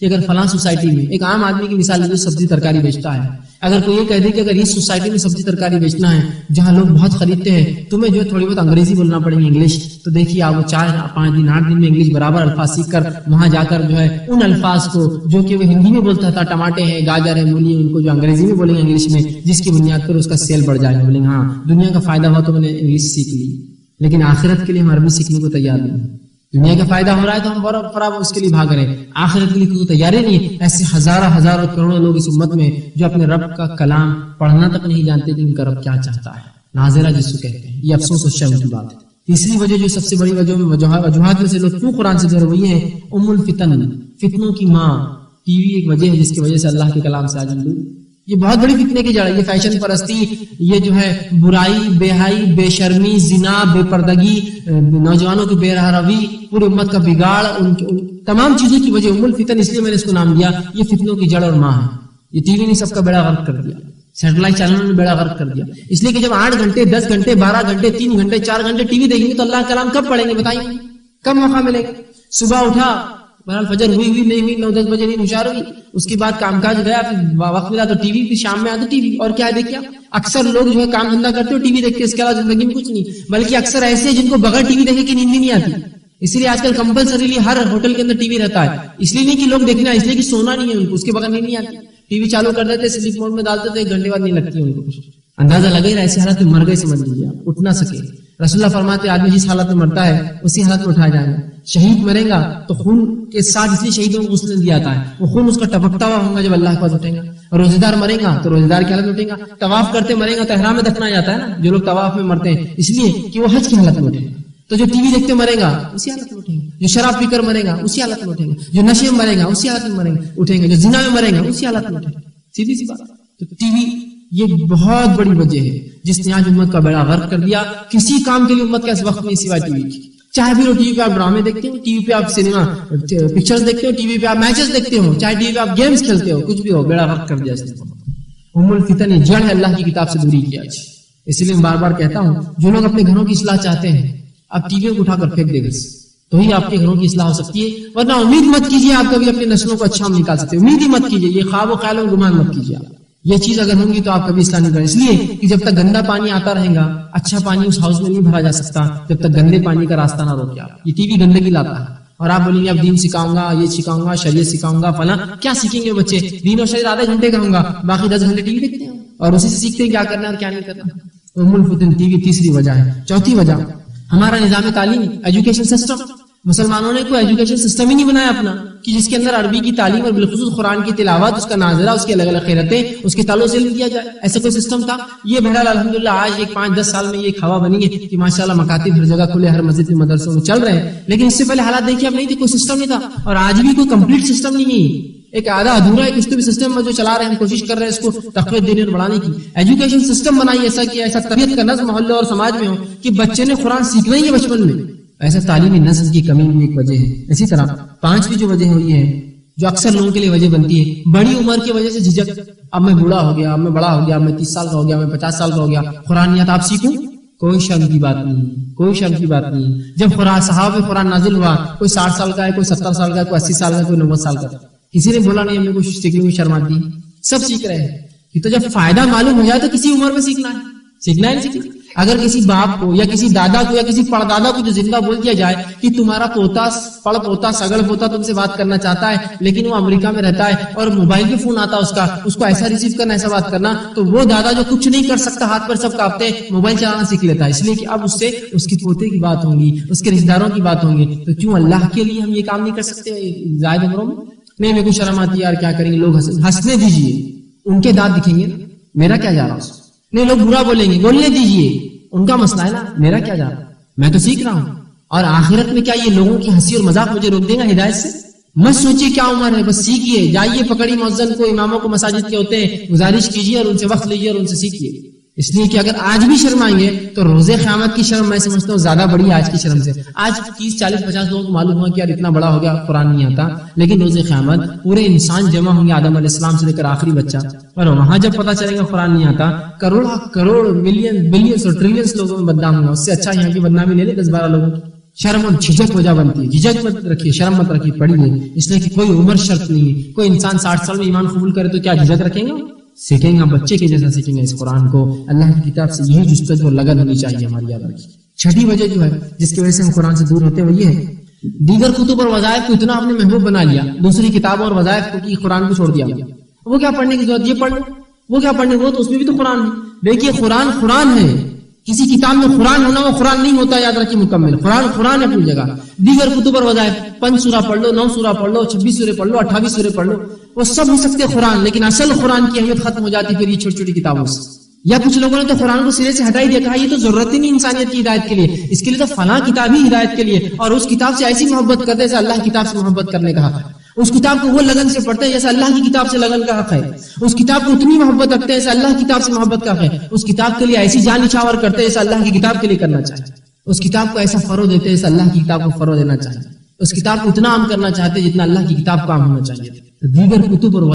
کہ اگر فلاں سوسائٹی میں، ایک عام آدمی کی مثال جو سبزی ترکاری بیچتا ہے، اگر کوئی یہ کہہ دے کہ اگر اس سوسائٹی میں سبزی ترکاری بیچنا ہے جہاں لوگ بہت خریدتے ہیں، تمہیں جو ہے تھوڑی بہت انگریزی بولنا پڑے گی، انگلش، تو دیکھیے آپ وہ 4-5 دن 8 دن میں انگلش برابر الفاظ سیکھ کر وہاں جا کر جو ہے ان الفاظ کو جو کہ وہ ہندی میں بولتا تھا، ٹماٹے ہیں، گاجر ہے، مولی، ان کو جو انگریزی میں بولیں گے انگلش میں، جس کی بنیاد پر اس کا سیل بڑھ جائے گا. بولیں گے ہاں دنیا کا فائدہ ہوا تو میں نے انگلش سیکھ لی، لیکن آخرت کے لیے ہم عربی سیکھنے کو تیار نہیں. دنیا کا فائدہ ہو رہا ہے تو ہم برابر اس کے لیے بھاگ رہے ہیں، آخرت کے لیے کوئی تیاری نہیں ہے. ایسے ہزاروں کروڑوں لوگ اس امت میں جو اپنے رب کا کلام پڑھنا تک نہیں جانتے کہ ان کا رب کیا چاہتا ہے. ناظرہ جس کو کہتے ہیں، یہ افسوس اور شرم کی بات ہے. تیسری وجہ جو سب سے بڑی وجوہات میں سے لوگ کیوں قرآن سے دور ہوئی ہے، الفتن، فتنوں کی ماں. ٹی وی ایک وجہ ہے جس کی وجہ سے اللہ کے کلام سے آج ہم لوگ، یہ بہت بڑی فتنے کی جڑ ہے. یہ فیشن پرستی، یہ جو ہے برائی، بے حیائی، بے شرمی، زنا، بے پردگی، نوجوانوں کی بے راہ روی، پوری امت کا بگاڑ، ان تمام چیزوں کی وجہ الفتن. اس لیے میں نے اس کو نام دیا، یہ فتنوں کی جڑ اور ماں ہے. یہ ٹی وی نے سب کا بیڑا غرق کر دیا، سیٹلائٹ چینلوں نے بیڑا غرق کر دیا. اس لیے کہ جب 8 گھنٹے 10 گھنٹے 12 گھنٹے 3 گھنٹے 4 گھنٹے ٹی وی دیکھیں گے تو اللہ کا کلام کب پڑھیں گے بتائیے؟ کب موقع ملے گا؟ صبح اٹھا، بہرحال فجر ہوئی نہیں ہوئی، 9-10 بجے نہیں ہوشیار ہوئی، اس کے بعد کام کاج گیا، پھر وقت ملا تو ٹی وی، پھر شام میں آتا ٹی وی. اور کیا ہے دیکھیے اکثر لوگ جو ہے کام دھندا کرتے ہو ٹی وی دیکھتے، اس کے علاوہ زندگی میں کچھ نہیں. بلکہ اکثر ایسے ہیں جن کو بغیر ٹی وی دیکھے کی نیند بھی نہیں آتی. اسی لیے آج کل کمپلسریلی ہر ہوٹل کے اندر ٹی وی رہتا ہے. اس لیے نہیں کہ لوگ دیکھنا، اس لیے کہ سونا نہیں ہے ان کو، اس کے بغیر نیند نہیں آتی. ٹی وی چالو کر دیتے، سلیپ موڈ میں ڈالتے تو 1 گھنٹے بعد نہیں لگتی ان کو کچھ. اندازہ لگے ہی رہا ایسی حالت میں مر گئے، سمجھ لیجیے آپ، اٹھ نہ سکے. رسول اللہ فرماتے آدمی جس حالت میں مرتا ہے اسی حالت میں اٹھایا جائے گا. شہید مرے گا تو خون کے ساتھ، اس لیے شہیدوں کو غسل دیا جاتا ہے، وہ خون اس کا ٹپکتا ہوا ہوگا جب اللہ کے پاس اٹھے گا. روزے دار مرے گا تو روزے دار کی حالت میں اٹھے گا. طواف کرتے مرے گا تو احرام میں دفنایا جاتا ہے نا، جو لوگ طواف میں مرتے ہیں اس لیے کہ وہ حج کی حالت میں اٹھے گا. تو جو ٹی وی دیکھتے مرے گا اسی حالت میں اٹھیں گے، جو شراب پی کر مرے گا اسی حالت میں اٹھیں گے، جو نشے میں مرے گا اسی حالت میں مریں گے اٹھیں گے، جو زنا میں مرے گا اسی حالت میں اٹھیں گے. سیدھی سی بات. تو ٹی وی یہ بہت بڑی وجہ ہے جس نے آج امت کا بیڑا غرق کر دیا. کسی کام کے لیے امت کا اس وقت نہیں سوائے ٹی وی کی. چاہے بھی ٹی وی پہ آپ ڈرامے دیکھتے ہو، ٹی وی پہ آپ سنیما پکچر دیکھتے ہو، ٹی وی پہ آپ میچز دیکھتے ہو، چاہے ٹی وی پہ آپ گیمز کھیلتے ہو، کچھ بھی ہو، بیڑا غرق کر دیا اس نے. ام الفتن یہ جڑ ہے اللہ کی کتاب سے دوری کی آج. اس لیے میں بار بار کہتا ہوں جو لوگ اپنے گھروں کی اصلاح چاہتے ہیں اب ٹی وی کو اٹھا کر پھینک دے گھر سے تو ہی آپ کے گھروں کی اصلاح ہو سکتی ہے. ورنہ امید مت کیجیے آپ کبھی اپنی نسلوں کو اچھا نکال سکتے. امید ہی مت کیجیے, یہ خواب و خیال و گمان مت کیجیے. یہ چیز اگر ہوگی تو آپ کبھی اصلاح نہیں کریں. اس لیے کہ جب تک گندا پانی آتا رہے گا اچھا پانی اس ہاؤس میں نہیں بھرا جا سکتا جب تک گندے پانی کا راستہ نہ روکے آپ. یہ ٹی وی گندگی لاتا ہے اور آپ بولیں گے اب دین سکھاؤں گا, یہ سکھاؤں گا, شریعت سکھاؤں گا, فلاں. کیا سیکھیں گے بچے؟ دین اور شریعت آدھے گھنٹے کہوں گا, باقی 10 گھنٹے ٹی وی دیکھتے ہیں اور اسی سے سیکھتے ہیں کیا کرنا ہے اور کیا نہیں کرنا. ام الفتن ٹی وی تیسری وجہ ہے. چوتھی وجہ ہمارا نظام تعلیم, ایجوکیشن سسٹم. مسلمانوں نے کوئی ایجوکیشن سسٹم ہی نہیں بنایا اپنا کہ جس کے اندر عربی کی تعلیم اور بالخصوص قرآن کی تلاوت, اس کا ناظرہ, اس کی الگ الگ خیرتیں, اس کے تعلق سے علم دیا جائے. ایسا کوئی سسٹم تھا؟ یہ بہرحال الحمدللہ آج ایک 5-10 سال میں یہ ایک ہوا بنی ہے کہ ماشاءاللہ مکاتب ہر جگہ کھلے, ہر مسجد میں مدرسوں میں چل رہے ہیں. لیکن اس سے پہلے حالات دیکھیے اب نہیں تھے, کوئی سسٹم نہیں تھا اور آج بھی کوئی کمپلیٹ سسٹم نہیں ہے. ایک آدھا ادھورا ایک بھی سسٹم میں جو چلا رہے ہیں, ہم کوشش کر رہے ہیں اس کو تقویت دینے اور بڑھانے کی. ایجوکیشن سسٹم بنائیے ایسا کہ ایسا طبیعت کا نظم محلے اور سماج میں ہو کہ بچے نے قرآن سیکھنا ہی ہے بچپن میں. ایسا تعلیمی نظم کی کمی بھی ایک وجہ ہے. اسی طرح 5ویں جو وجہ ہوئی ہے جو اکثر لوگوں کے لیے وجہ بنتی ہے, بڑی عمر کی وجہ سے جھجک. اب میں بوڑھا ہو گیا, اب میں بڑا ہو گیا, میں 30 سال کا ہو گیا, میں 50 سال کا ہو گیا, قرآنیات آپ سیکھوں؟ کوئی شرم کی بات نہیں, کوئی شرم کی بات نہیں. جب صحابہ قرآن نازل ہوا, کوئی 60 سال کا ہے, کوئی 70 سال کا ہے, کوئی 80 سال کا, کوئی 90 سال کا. کسی نے بولا نہیں ہمیں کچھ سیکھنے میں شرم آتی. سب سیکھ رہے ہیں. تو جب فائدہ معلوم ہو جائے تو کسی عمر میں سیکھنا ہے, سیکھنا ہے نہیں سیکھنا. اگر کسی باپ کو یا کسی دادا کو یا کسی پڑدادا کو جو زندہ بول دیا جائے کہ تمہارا پوتا پڑ پوتا سگڑ پوتا تم سے بات کرنا چاہتا ہے لیکن وہ امریکہ میں رہتا ہے اور موبائل پہ فون آتا ہے اس کو ایسا ریسیو کرنا, ایسا بات کرنا, تو وہ دادا جو کچھ نہیں کر سکتا, ہاتھ پر سب کانپتے, موبائل چلانا سیکھ لیتا ہے. اس لیے کہ اب اس سے اس کی پوتے کی بات ہوں گی, اس کے رشتہ داروں کی بات ہوں گی. تو کیوں اللہ کے لیے ہم یہ کام نہیں کر سکتے زائد عمروں میں؟ نہیں, میرے کو شرم آتی ہے یار, کیا کریں گے لوگ, ہنسنے دیجیے, ان کے دانت دکھیں گے, میرا کیا جا رہا اس نہیں. لوگ برا بولیں گے, بولنے دیجیے, ان کا مسئلہ ہے نا, میرا کیا جا رہا, میں تو سیکھ رہا ہوں. اور آخرت میں کیا یہ لوگوں کی ہنسی اور مذاق مجھے روک دے گا ہدایت سے؟ مت سوچیے کیا عمر ہے, بس سیکھیے, جائیے پکڑی مؤذن کو, اماموں کو مساجد کے ہوتے ہیں, گزارش کیجیے اور ان سے وقت لیجیے اور ان سے سیکھیے. اس لیے کہ اگر آج بھی شرمائیں گے تو روز قیامت کی شرم میں سمجھتا ہوں زیادہ بڑی ہے آج کی شرم سے. آج 30 40 50 لوگوں کو معلوم ہوا کہ یار اتنا بڑا ہو گیا قرآن نہیں آتا, لیکن روز قیامت پورے انسان جمع ہوں گے, آدم علیہ السلام سے لے کر آخری بچہ, اور وہاں جب پتا چلے گا قرآن نہیں آتا, کروڑ ملین بلینس اور ٹریلینس لوگوں میں بدنام ہوگا. اس سے اچھا یہاں کی بدنامی لے لے 10-12 لوگوں کی. شرم اور جھجک وجہ بنتی ہے. جھجک مت رکھیے, شرم مت رکھیے, پڑھیے. اس لیے کہ کوئی عمر شرط نہیں ہے. کوئی انسان 60 سال میں ایمان قبول کرے تو کیا جھجک رکھیں گے؟ سیکھیں گے, بچے کے جیسا سیکھیں گے اس قرآن کو. اللہ کی کتاب سے یہی جستجو اور لگن ہونی چاہیے ہماری. یاد رکھیے 6ٹھی وجہ جو ہے جس کی وجہ سے ہم قرآن سے دور ہوتے ہیں وہ یہ ہے, دیگر کتب اور وظائف کو اتنا آپ نے محبوب بنا لیا, دوسری کتابوں اور وظائف کو کی قرآن کو چھوڑ دیا. وہ کیا پڑھنے کی ضرورت, یہ پڑھ لو, وہ کیا پڑھنے, وہ تو اس میں بھی تو قرآن ہے. دیکھیے قرآن ہے, کسی کتاب میں قرآن ہونا وہ قرآن نہیں ہوتا, یاد رکھیے مکمل. قرآن ہے اپنی جگہ. دیگر کتب اور وظائف 5 سورہ پڑھ لو, 9 سورہ پڑھ لو, 26 سورے پڑھ لو, 28 سورے پڑھ لو, وہ سب ہو سکتے قرآن, لیکن اصل قرآن کی اہمیت ختم ہو جاتی پھر یہ چھوٹی چھوٹی کتابوں سے. یا کچھ لوگوں نے تو قرآن کو سرے سے ہٹا ہی دیا, کہا یہ تو ضرورت ہی نہیں انسانیت کی ہدایت کے لیے, اس کے لیے تو فلاں کتاب ہی ہدایت کے لیے, اور اس کتاب سے ایسی محبت کرتے جیسے اللہ کی کتاب سے محبت کرنے کا حق ہے. اس کتاب کو وہ لگن سے پڑھتے ہیں جیسے اللہ کی کتاب سے لگن کا حق ہے. اس کتاب کو اتنی محبت رکھتے ہیں جیسے اللہ کی کتاب سے محبت کا حق ہے. اس کتاب کے لیے ایسی جان نچھاور کرتے ہیں جیسے اللہ کی کتاب کے لیے کرنا چاہیے. اس کتاب کو ایسا فروغ دیتے ہیں جیسے اللہ کی کتاب کو فروغ دینا چاہیے. اس کتاب کو اتنا عام کرنا چاہتے ہیں جتنا اللہ کی کتاب کو عام ہونا چاہیے. دیگر کتب اور